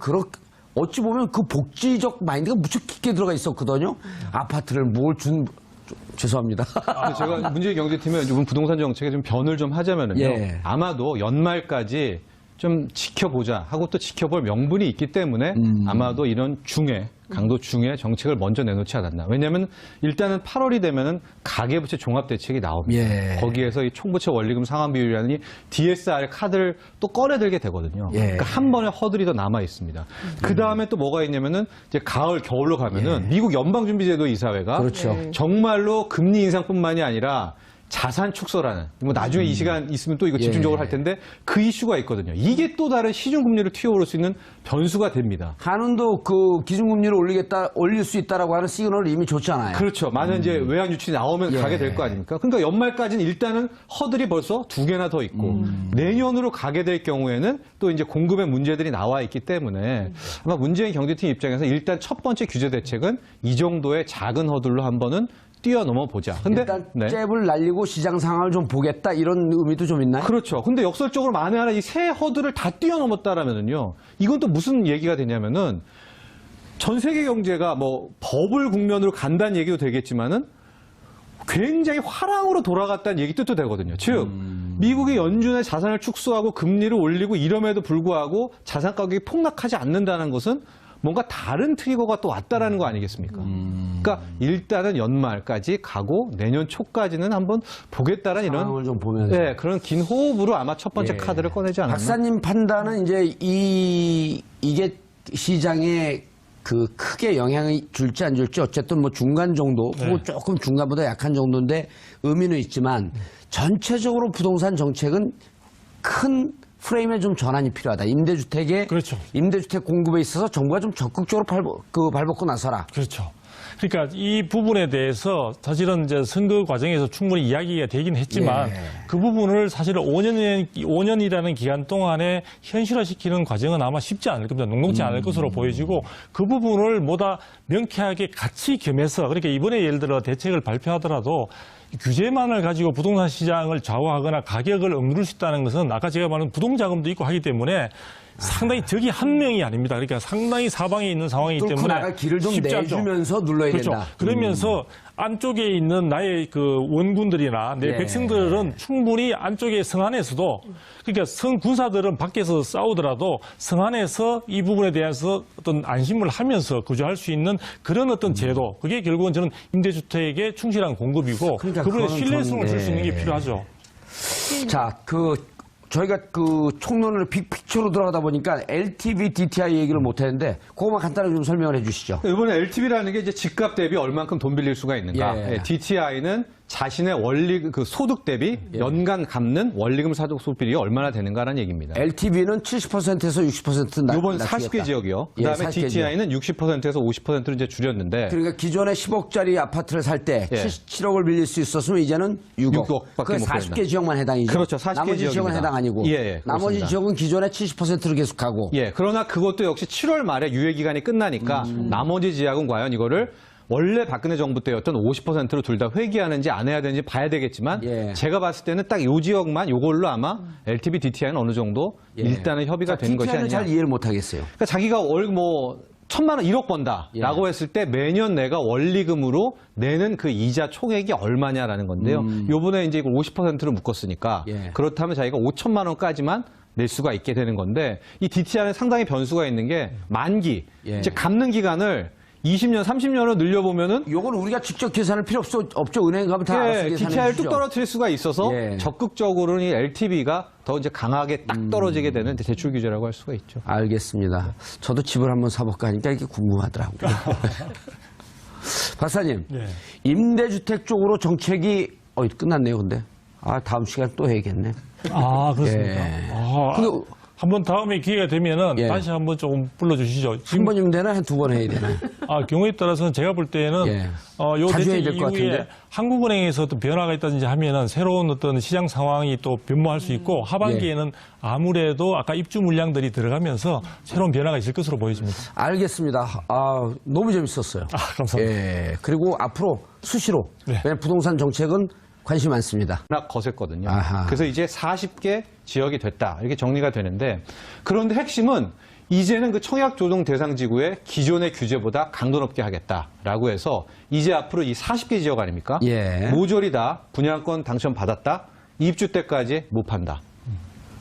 어찌 보면 그 복지적 마인드가 무척 깊게 들어가 있었거든요. 아파트를 죄송합니다. 제가 문재인 경제팀에 이번 부동산 정책에 좀 변을 좀 하자면은요. 예. 아마도 연말까지 좀 지켜보자 하고 또 지켜볼 명분이 있기 때문에 아마도 이런 강도 중에 정책을 먼저 내놓지 않았나. 왜냐하면 일단은 8월이 되면은 가계부채 종합대책이 나옵니다. 예. 거기에서 이 총부채 원리금 상환 비율이라는 DSR 카드를 또 꺼내들게 되거든요. 예. 그러니까 한 번에 허들이 더 남아 있습니다. 그 다음에 또 뭐가 있냐면은 이제 가을, 겨울로 가면은 미국 연방준비제도 이사회가 그렇죠. 정말로 금리 인상뿐만이 아니라 자산 축소라는 뭐 나중에 이 시간 있으면 또 이거 집중적으로 할 텐데 그 이슈가 있거든요. 이게 또 다른 시중 금리를 튀어오를 수 있는 변수가 됩니다. 한은도 그 기준금리를 올릴 수 있다라고 하는 시그널을 이미 줬잖아요. 그렇죠. 많은 이제 외환 유출이 나오면 가게 될 거 아닙니까? 그러니까 연말까지는 일단은 허들이 벌써 2개나 더 있고 내년으로 가게 될 경우에는 또 이제 공급의 문제들이 나와 있기 때문에 아마 문재인 경제팀 입장에서 일단 첫 번째 규제 대책은 이 정도의 작은 허들로 한번은 뛰어넘어 보자. 근데 일단 잽을 날리고 시장 상황을 좀 보겠다 이런 의미도 좀 있나요? 그렇죠. 근데 역설적으로 만에 하나 이 새 허들을 다 뛰어넘었다라면은요. 이건 또 무슨 얘기가 되냐면은 전 세계 경제가 뭐 버블 국면으로 간다는 얘기도 되겠지만은 굉장히 화랑으로 돌아갔다는 얘기 뜻도 되거든요. 즉 미국이 연준의 자산을 축소하고 금리를 올리고 이럼에도 불구하고 자산 가격이 폭락하지 않는다는 것은 뭔가 다른 트리거가 또 왔다라는 거 아니겠습니까? 그러니까 일단은 연말까지 가고 내년 초까지는 한번 보겠다라는 이런 상황을 좀 보면서. 네, 그런 긴 호흡으로 아마 첫 번째 카드를 꺼내지 않았나. 박사님 판단은 이제 이게 시장에 그 크게 영향을 줄지 안 줄지 어쨌든 뭐 중간 정도 혹은 조금 중간보다 약한 정도인데 의미는 있지만 전체적으로 부동산 정책은 큰 프레임에 좀 전환이 필요하다. 그렇죠. 임대주택 공급에 있어서 정부가 좀 적극적으로 발벗고 나서라. 그렇죠. 그러니까 이 부분에 대해서 사실은 이제 선거 과정에서 충분히 이야기가 되긴 했지만 그 부분을 사실은 5년이라는 기간 동안에 현실화시키는 과정은 아마 쉽지 않을 겁니다. 녹록지 않을 것으로 보여지고 그 부분을 보다 명쾌하게 같이 겸해서 그러니까 이번에 예를 들어 대책을 발표하더라도 규제만을 가지고 부동산 시장을 좌우하거나 가격을 억누를 수 있다는 것은 아까 제가 말한 부동자금도 있고 하기 때문에 상당히 적이 한 명이 아닙니다. 그러니까 상당히 사방에 있는 상황이기 뚫고 때문에 나갈 길을 좀 쉽지 않죠. 내주면서 눌러야 그렇죠. 된다. 그러면서 안쪽에 있는 나의 그 원군들이나 내 백성들은 충분히 안쪽에 성 안에서도 그러니까 성 군사들은 밖에서 싸우더라도 성 안에서 이 부분에 대해서 어떤 안심을 하면서 거주할 수 있는 그런 어떤 제도 그게 결국은 저는 임대주택의 충실한 공급이고 그러니까 그분의 그거는 신뢰성을 줄 수 있는 게 필요하죠. 자, 저희가 그 총론을 빅픽처로 들어가다 보니까 LTV, DTI 얘기를 못 했는데 그것만 간단하게 좀 설명을 해 주시죠. 이번에 LTV라는 게 이제 집값 대비 얼만큼 돈 빌릴 수가 있는가. DTI는 자신의 소득 대비 연간 갚는 원리금 사족 비율이 얼마나 되는가라는 얘기입니다. LTV는 70%에서 60% 이번 40개 지역이요. 그다음에 40개 DTI는 60%에서 50%로 이제 줄였는데. 그러니까 기존에 10억짜리 아파트를 살 때 7억을 빌릴 수 있었으면 이제는 6억. 밖에 그 못 40개 빌린다. 지역만 해당이죠. 그렇죠. 40개 나머지 지역은 지역입니다. 해당 아니고. 나머지 그렇습니다. 지역은 기존에 70%를 계속하고. 그러나 그것도 역시 7월 말에 유예 기간이 끝나니까 나머지 지역은 과연 이거를 원래 박근혜 정부 때였던 50%로 둘 다 회귀하는지 안 해야 되는지 봐야 되겠지만 제가 봤을 때는 딱 요 지역만 요걸로 아마 LTV, DTI는 어느 정도 일단은 협의가 된 것이 아니냐. 잘 이해를 못 하겠어요. 그러니까 자기가 월 1,000만 원 1억 번다라고 했을 때 매년 내가 원리금으로 내는 그 이자 총액이 얼마냐라는 건데요. 요번에 이제 이걸 50%로 묶었으니까 그렇다면 자기가 5천만 원까지만 낼 수가 있게 되는 건데 이 DTI는 상당히 변수가 있는 게 만기, 이제 갚는 기간을 20년, 30년으로 늘려보면은 요건 우리가 직접 계산할 필요 없죠. 은행 가면 다 알아서 계산해 DTI를 주죠. 뚝 떨어뜨릴 수가 있어서 예. 적극적으로는 이 LTV가 더 이제 강하게 딱 떨어지게 되는 대출 규제라고 할 수가 있죠. 알겠습니다. 저도 집을 한번 사볼까 하니까 이게 궁금하더라고요. 박사님, 네. 임대주택 쪽으로 정책이 끝났네요. 근데 다음 시간 또 해야겠네. 아, 그렇습니까? 예. 아, 근데 한번 다음에 기회가 되면은 예. 다시 한번 조금 불러주시죠. 한 번이면 되나? 한 두 번 해야 되나? 경우에 따라서는 제가 볼 때는 예. 요 자주 해야 대책 될것 이후에 같은데? 한국은행에서 또 변화가 있다든지 하면은 새로운 어떤 시장 상황이 또 변모할 수 있고 하반기에는 아무래도 아까 입주 물량들이 들어가면서 새로운 변화가 있을 것으로 보여집니다. 알겠습니다. 너무 재밌었어요. 감사합니다. 예. 그리고 앞으로 수시로 네. 왜냐면 부동산 정책은 관심 많습니다. 워낙 거셌거든요. 아하. 그래서 이제 40개 지역이 됐다. 이렇게 정리가 되는데 그런데 핵심은 이제는 그 청약 조정 대상 지구에 기존의 규제보다 강도 높게 하겠다라고 해서 이제 앞으로 이 40개 지역 아닙니까? 예. 모조리 다 분양권 당첨받았다. 입주 때까지 못 판다.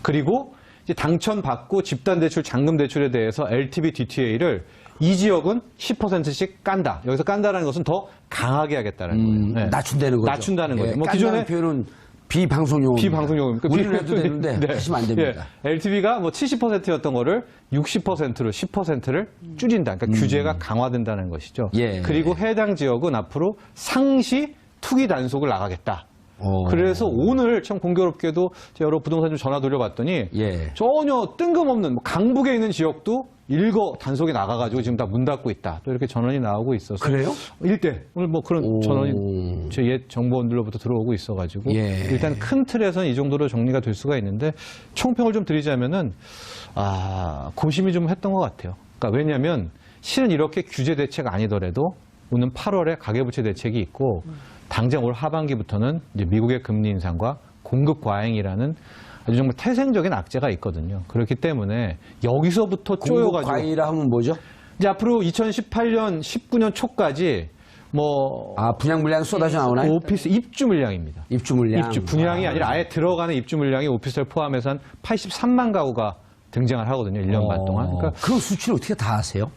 그리고 이제 당첨받고 집단대출, 잔금대출에 대해서 LTV, DTA를 이 지역은 10%씩 깐다. 여기서 깐다라는 것은 더 강하게 하겠다는 거예요. 네. 낮춘다는 거죠. 낮춘다는 거예요. 뭐 깐다는 기존에 표현은 비방송용입니다. 비방송용입니까? 우리는 해도 되는데 하시면 안 됩니다. 예, LTV가 뭐 70%였던 거를 60%로 10%를 줄인다. 그러니까 규제가 강화된다는 것이죠. 예. 그리고 해당 지역은 앞으로 상시 투기 단속을 나가겠다. 그래서 오늘 참 공교롭게도 여러 부동산 좀 전화 돌려봤더니 예. 전혀 뜬금없는 뭐 강북에 있는 지역도 일거 단속에 나가가지고 지금 다 문 닫고 있다. 또 이렇게 전원이 나오고 있어서. 그래요? 일대 오늘 뭐 그런 전원이 제 옛 정보원들로부터 들어오고 있어가지고 예. 일단 큰 틀에서는 이 정도로 정리가 될 수가 있는데 총평을 좀 드리자면은 고심이 좀 했던 것 같아요. 그러니까 왜냐하면 실은 이렇게 규제 대책 아니더라도 오는 8월에 가계부채 대책이 있고 당장 올 하반기부터는 이제 미국의 금리 인상과 공급 과잉이라는 아주 정말 태생적인 악재가 있거든요. 그렇기 때문에 여기서부터 쪼여가지고 과일이라 하면 뭐죠? 이제 앞으로 2018년, 19년 초까지 뭐 분양 물량 쏟아져 나오나요? 오피스 입주 물량입니다. 입주 물량. 입주 분양이 아니라 아예 들어가는 입주 물량이 오피스를 포함해서 한 83만 가구가 등장을 하거든요. 1년 반 동안. 그러니까 그 수치를 어떻게 다 아세요?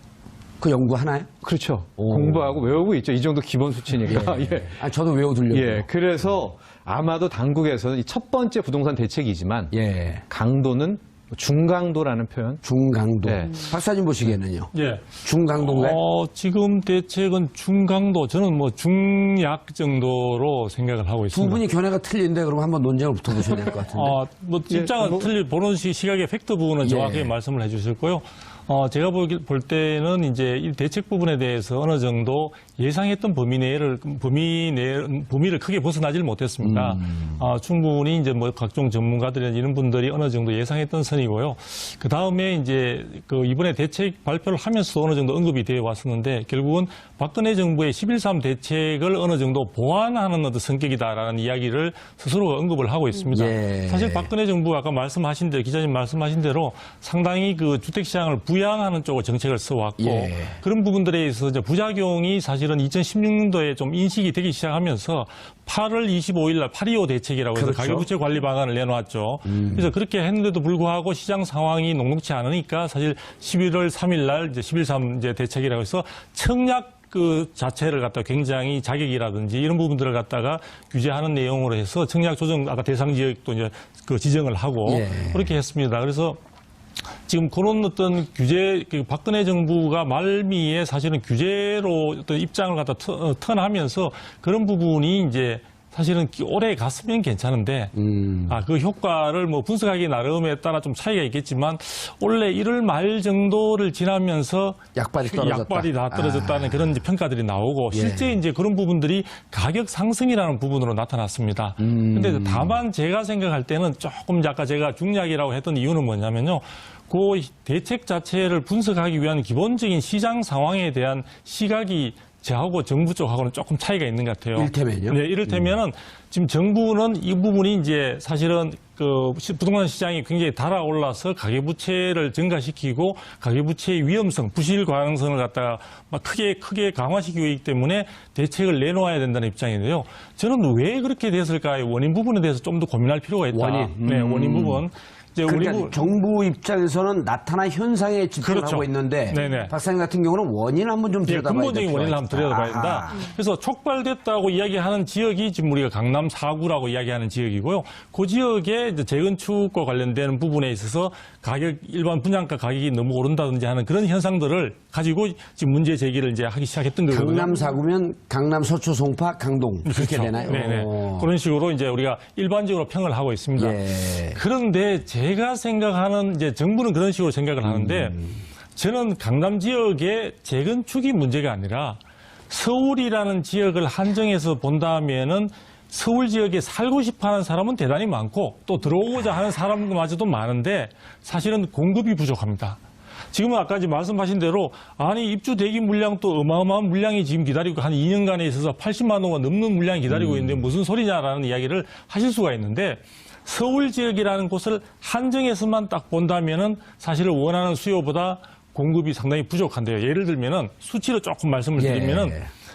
그 연구하나요? 그렇죠. 공부하고 외우고 있죠. 이 정도 기본 수치니까. 예. 저도 외워두려고요. 예. 그래서 아마도 당국에서는 이 첫 번째 부동산 대책이지만 예. 강도는 중강도라는 표현. 중강도. 네. 박사님 보시기에는요? 예. 중강도인가요? 지금 대책은 중강도, 저는 뭐 중약 정도로 생각을 하고 두 있습니다. 분이 견해가 틀린데 그럼 한번 논쟁을 붙어보셔야 될 것 같은데. 뭐 입장은 보는 시각의 팩트 부분은 정확하게 말씀을 해주셨고요. 제가 볼 때는 이제 이 대책 부분에 대해서 어느 정도 예상했던 범위를 크게 벗어나질 못했습니다. 충분히 이제 뭐 각종 전문가들이나 이런 분들이 어느 정도 예상했던 선이고요. 그 다음에 이제 그 이번에 대책 발표를 하면서 어느 정도 언급이 되어 왔었는데 결국은 박근혜 정부의 11.3 대책을 어느 정도 보완하는 어떤 성격이다라는 이야기를 스스로 언급을 하고 있습니다. 예. 사실 박근혜 정부가 아까 말씀하신 대로 기자님 말씀하신 대로 상당히 그 주택 시장을 부양하는 쪽으로 정책을 써왔고 예. 그런 부분들에 있어서 이제 부작용이 사실은 2016년도에 좀 인식이 되기 시작하면서 8월 25일 날 8.25 대책이라고 해서 그렇죠. 가계부채 관리 방안을 내놓았죠. 그래서 그렇게 했는데도 불구하고 시장 상황이 녹록치 않으니까 사실 11월 3일 날 이제 11.3 이제 대책이라고 해서 청약 그 자체를 갖다 굉장히 자격이라든지 이런 부분들을 갖다가 규제하는 내용으로 해서 청약 조정 아까 대상 지역도 이제 그 지정을 하고 그렇게 했습니다. 그래서 지금 그런 어떤 규제, 박근혜 정부가 말미에 사실은 규제로 어떤 입장을 갖다 턴하면서 그런 부분이 이제 사실은 오래 갔으면 괜찮은데, 그 효과를 뭐 분석하기 나름에 따라 좀 차이가 있겠지만, 원래 1월 말 정도를 지나면서 약발이 떨어졌다. 약발이 다 떨어졌다는 그런 이제 평가들이 나오고, 실제 이제 그런 부분들이 가격 상승이라는 부분으로 나타났습니다. 근데 다만 제가 생각할 때는 조금 아까 제가 중약이라고 했던 이유는 뭐냐면요. 그 대책 자체를 분석하기 위한 기본적인 시장 상황에 대한 시각이 저하고 정부 쪽하고는 조금 차이가 있는 것 같아요. 이를테면요? 네, 이를테면은 지금 정부는 이 부분이 이제 사실은 그 부동산 시장이 굉장히 달아올라서 가계부채를 증가시키고 가계부채의 위험성, 부실 가능성을 갖다가 막 크게 강화시키고 있기 때문에 대책을 내놓아야 된다는 입장인데요. 저는 왜 그렇게 됐을까의 원인 부분에 대해서 좀 더 고민할 필요가 있다. 원인? 네, 원인 부분. 이제 그러니까 우리 정부 입장에서는 나타난 현상에 집중을 그렇죠. 하고 있는데 네네. 박사님 같은 경우는 원인을 한번 좀 예, 들여다봐야 근본적인 원인을 한번 들여다봐야 된다. 그래서 촉발됐다고 이야기하는 지역이 지금 우리가 강남 4구라고 이야기하는 지역이고요. 그 지역에 이제 재건축과 관련된 부분에 있어서 가격, 일반 분양가 가격이 너무 오른다든지 하는 그런 현상들을 가지고 지금 문제 제기를 이제 하기 시작했던 거거든요. 강남 4구면 강남, 서초, 송파, 강동 그렇게 그렇죠. 되나요? 네네. 오. 그런 식으로 이제 우리가 일반적으로 평을 하고 있습니다. 예. 그런데 제가 생각하는 이제 정부는 그런 식으로 생각을 하는데 저는 강남 지역의 재건축이 문제가 아니라 서울이라는 지역을 한정해서 본다면은 서울 지역에 살고 싶어 하는 사람은 대단히 많고 또 들어오고자 하는 사람마저도 많은데 사실은 공급이 부족합니다. 지금은 아까 이제 말씀하신 대로 아니 입주 대기 물량도 어마어마한 물량이 지금 기다리고 한 2년간에 있어서 80만 호가 넘는 물량이 기다리고 있는데 무슨 소리냐라는 이야기를 하실 수가 있는데 서울 지역이라는 곳을 한정해서만 딱 본다면은 사실은 원하는 수요보다 공급이 상당히 부족한데요. 예를 들면은 수치로 조금 말씀을 드리면은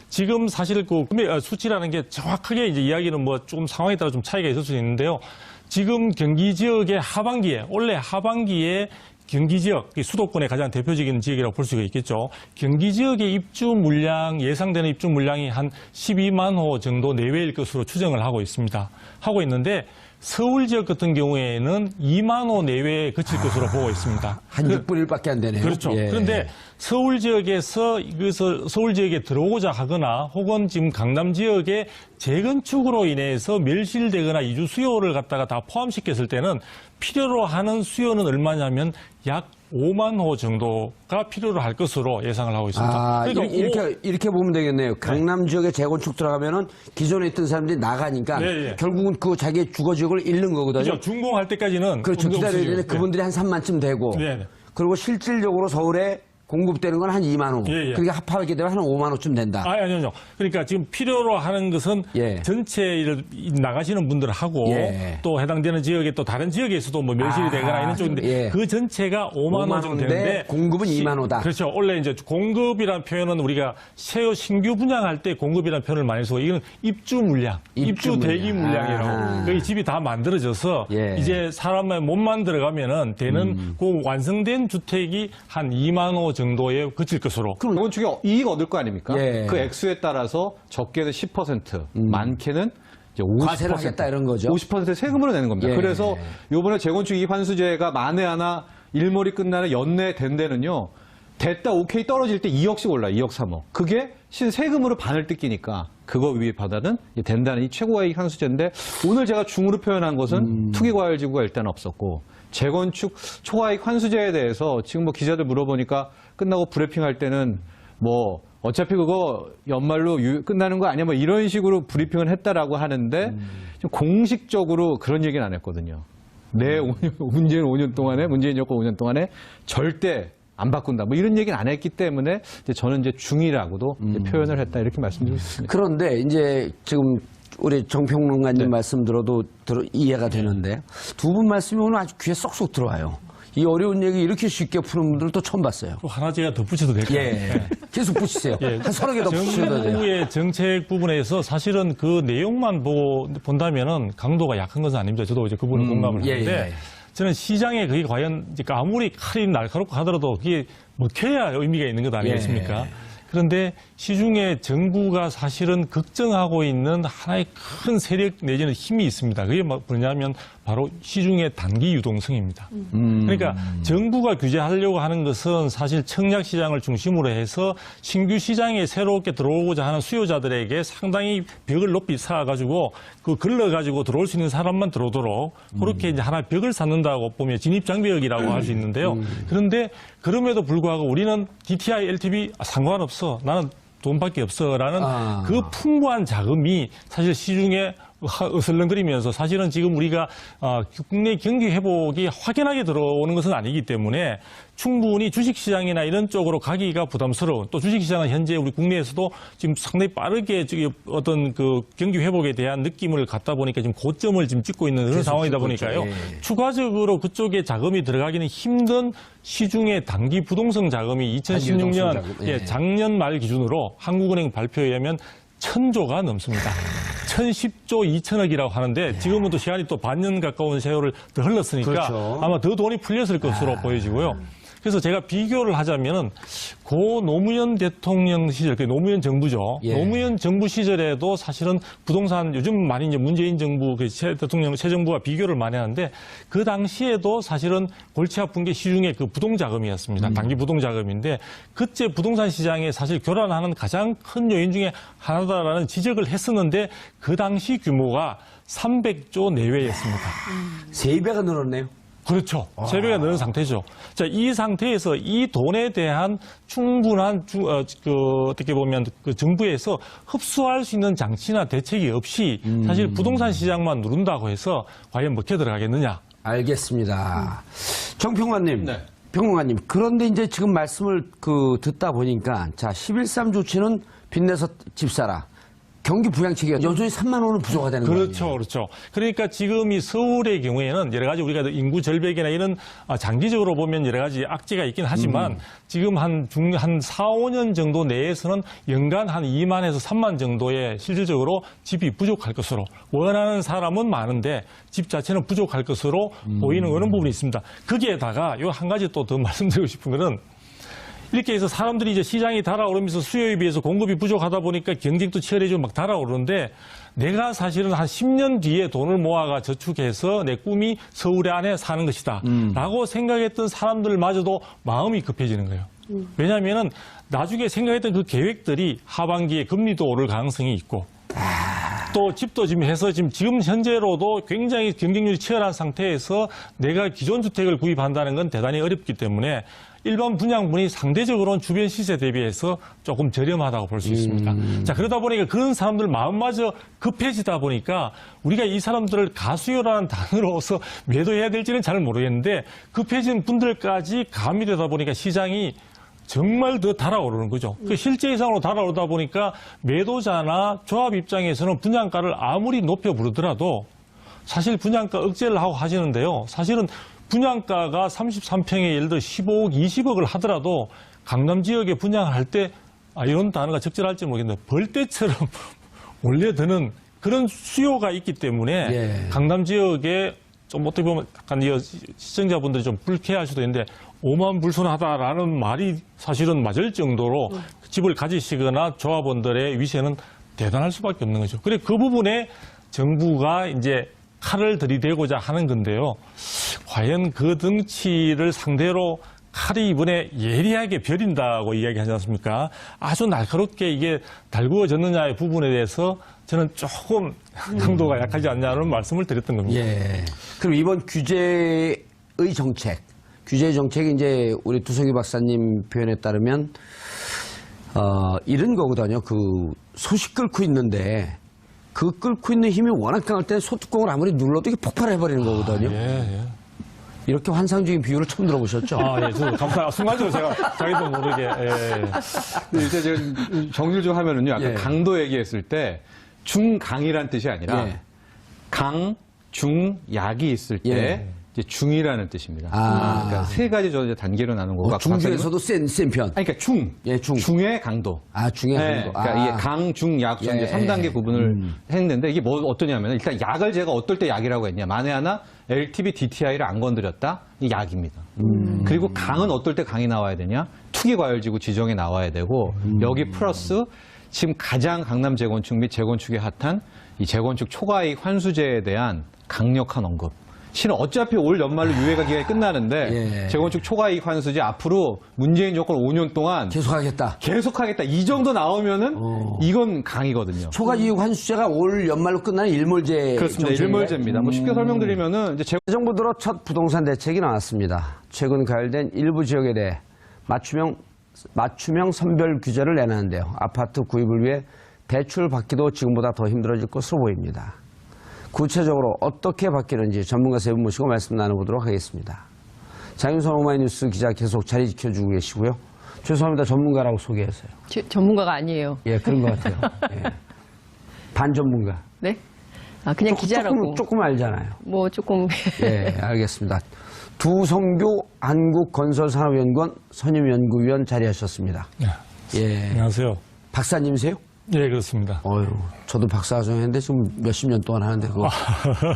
지금 사실 그 수치라는 게 정확하게 이제 이야기는 뭐 조금 상황에 따라 좀 차이가 있을 수 있는데요. 지금 경기 지역의 하반기에 올해 하반기에 경기 지역, 수도권의 가장 대표적인 지역이라고 볼 수가 있겠죠. 경기 지역의 입주 물량, 예상되는 입주 물량이 한 12만 호 정도 내외일 것으로 추정을 하고 있습니다. 하고 있는데 서울 지역 같은 경우에는 2만 호 내외에 그칠 것으로 보고 있습니다. 한 6분의 1밖에 안 되네요. 그렇죠. 예. 그런데 서울 지역에서 이것을 서울 지역에 들어오고자 하거나 혹은 지금 강남 지역의 재건축으로 인해서 멸실되거나 이주 수요를 갖다가 다 포함시켰을 때는 필요로 하는 수요는 얼마냐면 약 5만 호 정도가 필요로 할 것으로 예상을 하고 있습니다. 아, 그러니까 이렇게 보면 되겠네요. 강남 지역에 재건축 들어가면은 기존에 있던 사람들이 나가니까 네. 결국은 그 자기의 주거 지역을 잃는 거거든요. 그렇죠. 준공할 때까지는 그렇죠. 기다려야 없어지죠. 되는데 그분들이 한 3만쯤 되고 네. 그리고 실질적으로 서울에 공급되는 건 한 2만 호. 예. 그러니까 합하게 되면 한 5만 호쯤 된다. 아니요. 그러니까 지금 필요로 하는 것은 예. 전체 나가시는 분들하고 예. 또 해당되는 지역에 또 다른 지역에서도 뭐 멸실이 되거나 이런 쪽인데 예. 그 전체가 5만 호 정도 되는데 공급은 2만 호다. 그렇죠. 원래 이제 공급이라는 표현은 우리가 신규 분양할 때 공급이라는 표현을 많이 쓰고 이건 입주 물량, 입주 대기 물량이라고. 여기 집이 다 만들어져서 예. 이제 사람의 몸만 들어가면은 되는 그 완성된 주택이 한 2만 호 정도에 그칠 것으로. 그럼 재건축이 이익 얻을 거 아닙니까? 예. 그 액수에 따라서 적게는 10%, 많게는 이제 50%. 과세를 하겠다 이런 거죠. 50% 세금으로 내는 겁니다. 예. 그래서 요번에 재건축 이익 환수제가 만에 하나 일몰이 끝나는 연내 된 데는요. 됐다 오케이 떨어질 때 2억씩 올라요. 2억 3억. 그게 신세금으로 반을 뜯기니까 그거 위에 바다는 된다는 이 최고의 이익 환수제인데 오늘 제가 중으로 표현한 것은 투기과열지구가 일단 없었고 재건축 초과이익 환수제에 대해서 지금 뭐 기자들 물어보니까 끝나고 브리핑할 때는 뭐 어차피 그거 연말로 끝나는 거 아니야 뭐 이런 식으로 브리핑을 했다라고 하는데 좀 공식적으로 그런 얘기는 안 했거든요. 문재인 5년 동안에 문재인 정권 5년 동안에 절대 안 바꾼다. 뭐 이런 얘기는 안 했기 때문에 이제 저는 이제 중이라고도 이제 표현을 했다 이렇게 말씀드리고 싶습니다. 그런데 이제 지금 우리 정평론가님 말씀 들어도 이해가 되는데 두 분 말씀이 오늘 아주 귀에 쏙쏙 들어와요. 이 어려운 얘기 이렇게 쉽게 푸는 분들도 처음 봤어요. 또 하나 제가 덧붙여도 될까요? 예. 계속 붙이세요. 예. 한 서너 개 더 붙여도 돼요. 정부의 정책 부분에서 사실은 그 내용만 본다면은 강도가 약한 것은 아닙니다. 저도 이제 그 부분을 공감을 하는데 저는 시장에 그게 과연 아무리 칼이 날카롭고 하더라도 그게 먹혀야 의미가 있는 것 아니겠습니까? 그런데 시중에 정부가 사실은 걱정하고 있는 하나의 큰 세력 내지는 힘이 있습니다. 그게 뭐냐면 바로 시중의 단기 유동성입니다. 그러니까 정부가 규제하려고 하는 것은 사실 청약 시장을 중심으로 해서 신규 시장에 새롭게 들어오고자 하는 수요자들에게 상당히 벽을 높이 쌓아가지고 그 걸러가지고 들어올 수 있는 사람만 들어오도록 그렇게 이제 하나의 벽을 쌓는다고 보면 진입장벽이라고 할 수 있는데요. 그런데 그럼에도 불구하고 우리는 DTI, LTV 상관없어. 나는 돈밖에 없어라는 그 풍부한 자금이 사실 시중에 어슬렁거리면서 사실은 지금 우리가 국내 경기 회복이 확연하게 들어오는 것은 아니기 때문에 충분히 주식시장이나 이런 쪽으로 가기가 부담스러운 또 주식시장은 현재 우리 국내에서도 지금 상당히 빠르게 어떤 그 경기 회복에 대한 느낌을 갖다 보니까 지금 고점을 지금 찍고 있는 그런 상황이다 보니까요. 추가적으로 그쪽에 자금이 들어가기는 힘든 시중의 단기 부동성 자금이 2016년 작년 말 기준으로 한국은행 발표에 의하면 1,000조가 넘습니다. 1010조 2천억이라고 하는데 지금은 또 시간이 또 반년 가까운 세월을 더 흘렀으니까 그렇죠. 아마 더 돈이 풀렸을 것으로 보여지고요. 그래서 제가 비교를 하자면은 고 노무현 대통령 시절, 그 노무현 정부죠. 예. 노무현 정부 시절에도 사실은 부동산 요즘 많이 이제 문재인 정부 그 새 대통령 새 정부와 비교를 많이 하는데 그 당시에도 사실은 골치 아픈 게 시중에 그 부동자금이었습니다. 단기 부동자금인데 그때 부동산 시장에 사실 교란하는 가장 큰 요인 중에 하나다라는 지적을 했었는데 그 당시 규모가 300조 내외였습니다. 3배가 늘었네요. 그렇죠. 3배가 늘은 상태죠. 자, 이 상태에서 이 돈에 대한 충분한 어떻게 보면 그 정부에서 흡수할 수 있는 장치나 대책이 없이 사실 부동산 시장만 누른다고 해서 과연 먹혀 들어가겠느냐. 알겠습니다. 정평관님. 네. 평론가님, 그런데 이제 지금 말씀을 듣다 보니까, 자, 11.3 조치는 빚내서 집 사라. 경기 부양책이 여전히 3만 원은 부족하다는 거예요. 그렇죠, 그렇죠. 그러니까 지금 이 서울의 경우에는 여러 가지 우리가 인구 절벽이나 이런 장기적으로 보면 여러 가지 악재가 있긴 하지만 지금 한 4, 5년 정도 내에서는 연간 한 2만에서 3만 정도의 실질적으로 집이 부족할 것으로 원하는 사람은 많은데 집 자체는 부족할 것으로 보이는 그런 부분이 있습니다. 거기에다가 요 한 가지 또 더 말씀드리고 싶은 거는 이렇게 해서 사람들이 이제 시장이 달아오르면서 수요에 비해서 공급이 부족하다 보니까 경쟁도 치열해지고 막 달아오르는데 내가 사실은 한 10년 뒤에 돈을 모아가 저축해서 내 꿈이 서울 안에 사는 것이다 라고 생각했던 사람들마저도 마음이 급해지는 거예요. 왜냐하면은 나중에 생각했던 그 계획들이 하반기에 금리도 오를 가능성이 있고 또 집도 지금 해서 지금 현재로도 굉장히 경쟁률이 치열한 상태에서 내가 기존 주택을 구입한다는 건 대단히 어렵기 때문에 일반 분양분이 상대적으로는 주변 시세 대비해서 조금 저렴하다고 볼 수 있습니다. 자, 그러다 보니까 그런 사람들 마음마저 급해지다 보니까 우리가 이 사람들을 가수요라는 단어로서 매도해야 될지는 잘 모르겠는데 급해진 분들까지 가미되다 보니까 시장이 정말 더 달아오르는 거죠. 그 실제 이상으로 달아오르다 보니까 매도자나 조합 입장에서는 분양가를 아무리 높여 부르더라도 사실 분양가 억제를 하고 하시는데요. 사실은 분양가가 33평에 예를 들어 15억, 20억을 하더라도 강남 지역에 분양을 할 때 이런 단어가 적절할지 모르겠는데 벌떼처럼 몰려드는 그런 수요가 있기 때문에 예. 강남 지역에 좀 어떻게 보면 약간 시청자분들이 좀 불쾌할 수도 있는데 오만불손하다라는 말이 사실은 맞을 정도로 집을 가지시거나 조합원들의 위세는 대단할 수밖에 없는 거죠. 그래 그 부분에 정부가 이제 칼을 들이대고자 하는 건데요. 과연 그 덩치를 상대로 칼이 이번에 예리하게 벼린다고 이야기하지 않습니까? 아주 날카롭게 이게 달구어졌느냐의 부분에 대해서 저는 조금 강도가 약하지 않냐는 말씀을 드렸던 겁니다. 예. 그럼 이번 규제의 정책이 이제 우리 두성희 박사님 표현에 따르면, 이런 거거든요. 그 소식 끓고 있는데, 그 끓고 있는 힘이 워낙 강할 때 소뚜껑을 아무리 눌러도 이게 폭발해버리는 거거든요. 예. 이렇게 환상적인 비유를 처음 들어보셨죠? 예, 저도 감사합니다. 순간적으로 제가 자기도 모르게. 예. 근데 이제 제가 정리를 좀 하면은요. 아까 예. 강도 얘기했을 때 중강이란 뜻이 아니라 예. 강, 중, 약이 있을 때 예. 이제 중이라는 뜻입니다. 아. 그러니까 세 가지 저 이제 단계로 나눈 거고. 중 중에서도 센 편. 아니, 그러니까 중. 예, 중. 중의 강도. 중에 네, 강도. 그러니까 이게 강, 중, 약, 중 이제 3단계 구분을 했는데 이게 뭐 어떠냐면 일단 약을 제가 어떨 때 약이라고 했냐. 만에 하나 LTV, DTI를 안 건드렸다? 이 약입니다. 그리고 강은 어떨 때 강이 나와야 되냐? 투기과열지구 지정에 나와야 되고 여기 플러스 지금 가장 강남 재건축 및 재건축에 핫한 이 재건축 초과이익 환수제에 대한 강력한 언급. 실은 어차피 올 연말로 유예가 기간이 끝나는데 예. 재건축 초과이익 환수제 앞으로 문재인 정권 5년 동안 계속하겠다. 계속하겠다. 이 정도 나오면은 이건 강이거든요. 초과이익 환수제가 올 연말로 끝나는 일몰제. 그렇습니다. 정책인가요? 일몰제입니다. 뭐 쉽게 설명드리면은 이제 정부 들어 첫 부동산 대책이 나왔습니다. 최근 가열된 일부 지역에 대해 맞춤형 선별 규제를 내놨는데요. 아파트 구입을 위해 대출 받기도 지금보다 더 힘들어질 것으로 보입니다. 구체적으로 어떻게 바뀌는지 전문가 세 분 모시고 말씀 나눠보도록 하겠습니다. 장윤선 오마이뉴스 기자 계속 자리 지켜주고 계시고요. 죄송합니다. 전문가라고 소개하세요. 전문가가 아니에요. 예, 그런 것 같아요. 예. 반전문가. 네? 그냥 기자라고. 조금 알잖아요. 뭐 조금. 예, 알겠습니다. 두성교 한국건설산업연구원 선임연구위원 자리하셨습니다. 네. 예. 안녕하세요. 박사님이세요? 예, 그렇습니다. 어휴, 저도 박사과정 했는데 지금 몇십 년 동안 하는데 그거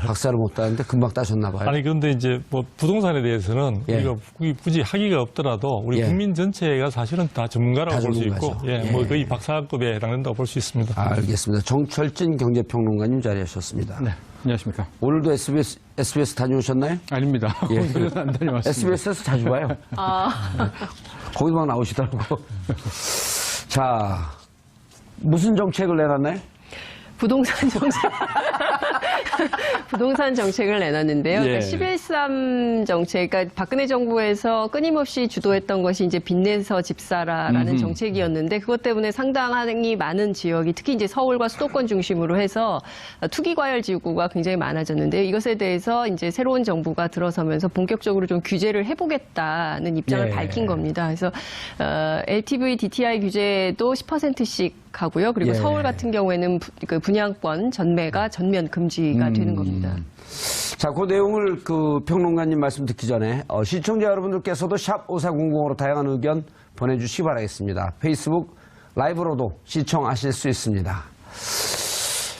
박사를 못 따는데 금방 따셨나 봐요. 아니, 그런데 이제 뭐 부동산에 대해서는 예. 우리가 굳이 학위가 없더라도 우리 예. 국민 전체가 사실은 다 전문가라고 다 볼 수 있고, 전문가죠. 예, 예. 뭐 거의 박사급에 해당된다고 볼 수 있습니다. 알겠습니다. 정철진 경제평론가님 자리하셨습니다. 네, 안녕하십니까. 오늘도 SBS 다녀오셨나요? 아닙니다. 예. 오늘은 안 다녀왔습니다. SBS에서 자주 봐요. 거기서 막 나오시더라고. 자, 무슨 정책을 내놨나요? 부동산 정책. 부동산 정책을 내놨는데요. 예. 그러니까 11.3 정책, 그러니까 박근혜 정부에서 끊임없이 주도했던 것이 이제 빚내서 집 사라라는 정책이었는데 그것 때문에 상당히 많은 지역이 특히 이제 서울과 수도권 중심으로 해서 투기 과열 지구가 굉장히 많아졌는데요. 이것에 대해서 이제 새로운 정부가 들어서면서 본격적으로 좀 규제를 해보겠다는 입장을 예. 밝힌 겁니다. 그래서 LTV, DTI 규제도 10%씩 하고요. 그리고 예. 서울 같은 경우에는 그 분양권 전매가 전면 금지가 되는 겁니다. 자, 그 내용을 그 평론가님 말씀 듣기 전에 시청자 여러분들께서도 샵 5400으로 다양한 의견 보내주시기 바라겠습니다. 페이스북 라이브로도 시청하실 수 있습니다.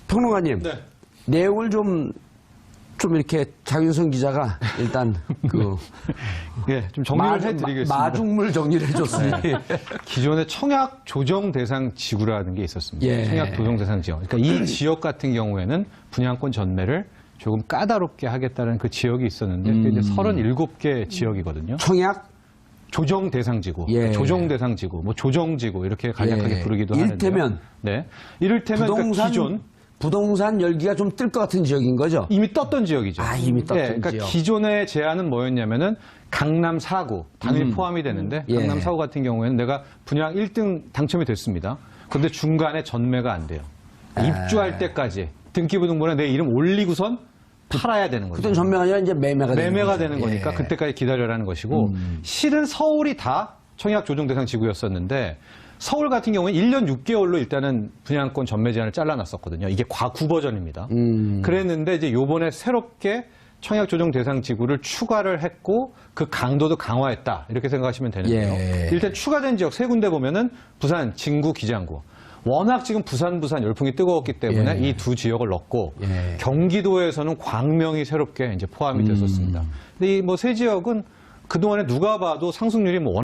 평론가님, 네. 내용을 좀 이렇게 장윤성 기자가 일단 그 예, 좀 정리를 해드리겠습니다. 마중물 정리를 해줬어요. 기존에 청약 조정 대상 지구라는 게 있었습니다. 예. 청약 조정 대상 지역. 그러니까 이 지역 같은 경우에는 분양권 전매를 조금 까다롭게 하겠다는 그 지역이 있었는데 그게 이제 37개 지역이거든요. 청약 조정 대상 지구, 예. 조정 대상 지구, 뭐 조정 지구 이렇게 간략하게 예. 부르기도 하는데. 이를테면 네. 이를테면 그러니까 기존 부동산 열기가 좀 뜰 것 같은 지역인 거죠? 이미 떴던 지역이죠. 아, 이미 떴던 그러니까 지역. 기존의 제안은 뭐였냐면은 강남 4구 당연히 포함이 되는데 예. 강남 4구 같은 경우에는 내가 분양 1등 당첨이 됐습니다. 그런데 중간에 전매가 안 돼요. 입주할 때까지 등기부등본에 내 이름 올리고선 팔아야 되는 거죠. 그땐 전매가 아니라 이제 매매가 되는 매매가 거죠. 되는 거니까 예. 그때까지 기다려라는 것이고 실은 서울이 다 청약 조정 대상 지구였었는데 서울 같은 경우는 1년 6개월로 일단은 분양권 전매 제한을 잘라놨었거든요. 이게 과구 버전입니다. 그랬는데 이제 요번에 새롭게 청약 조정 대상 지구를 추가를 했고 그 강도도 강화했다. 이렇게 생각하시면 되는데요. 예. 일단 추가된 지역 세 군데 보면은 부산, 진구, 기장구. 워낙 지금 부산 열풍이 뜨거웠기 때문에 예. 이 두 지역을 넣고 예. 경기도에서는 광명이 새롭게 이제 포함이 됐었습니다. 근데 이 뭐 세 지역은 그동안에 누가 봐도 상승률이 뭐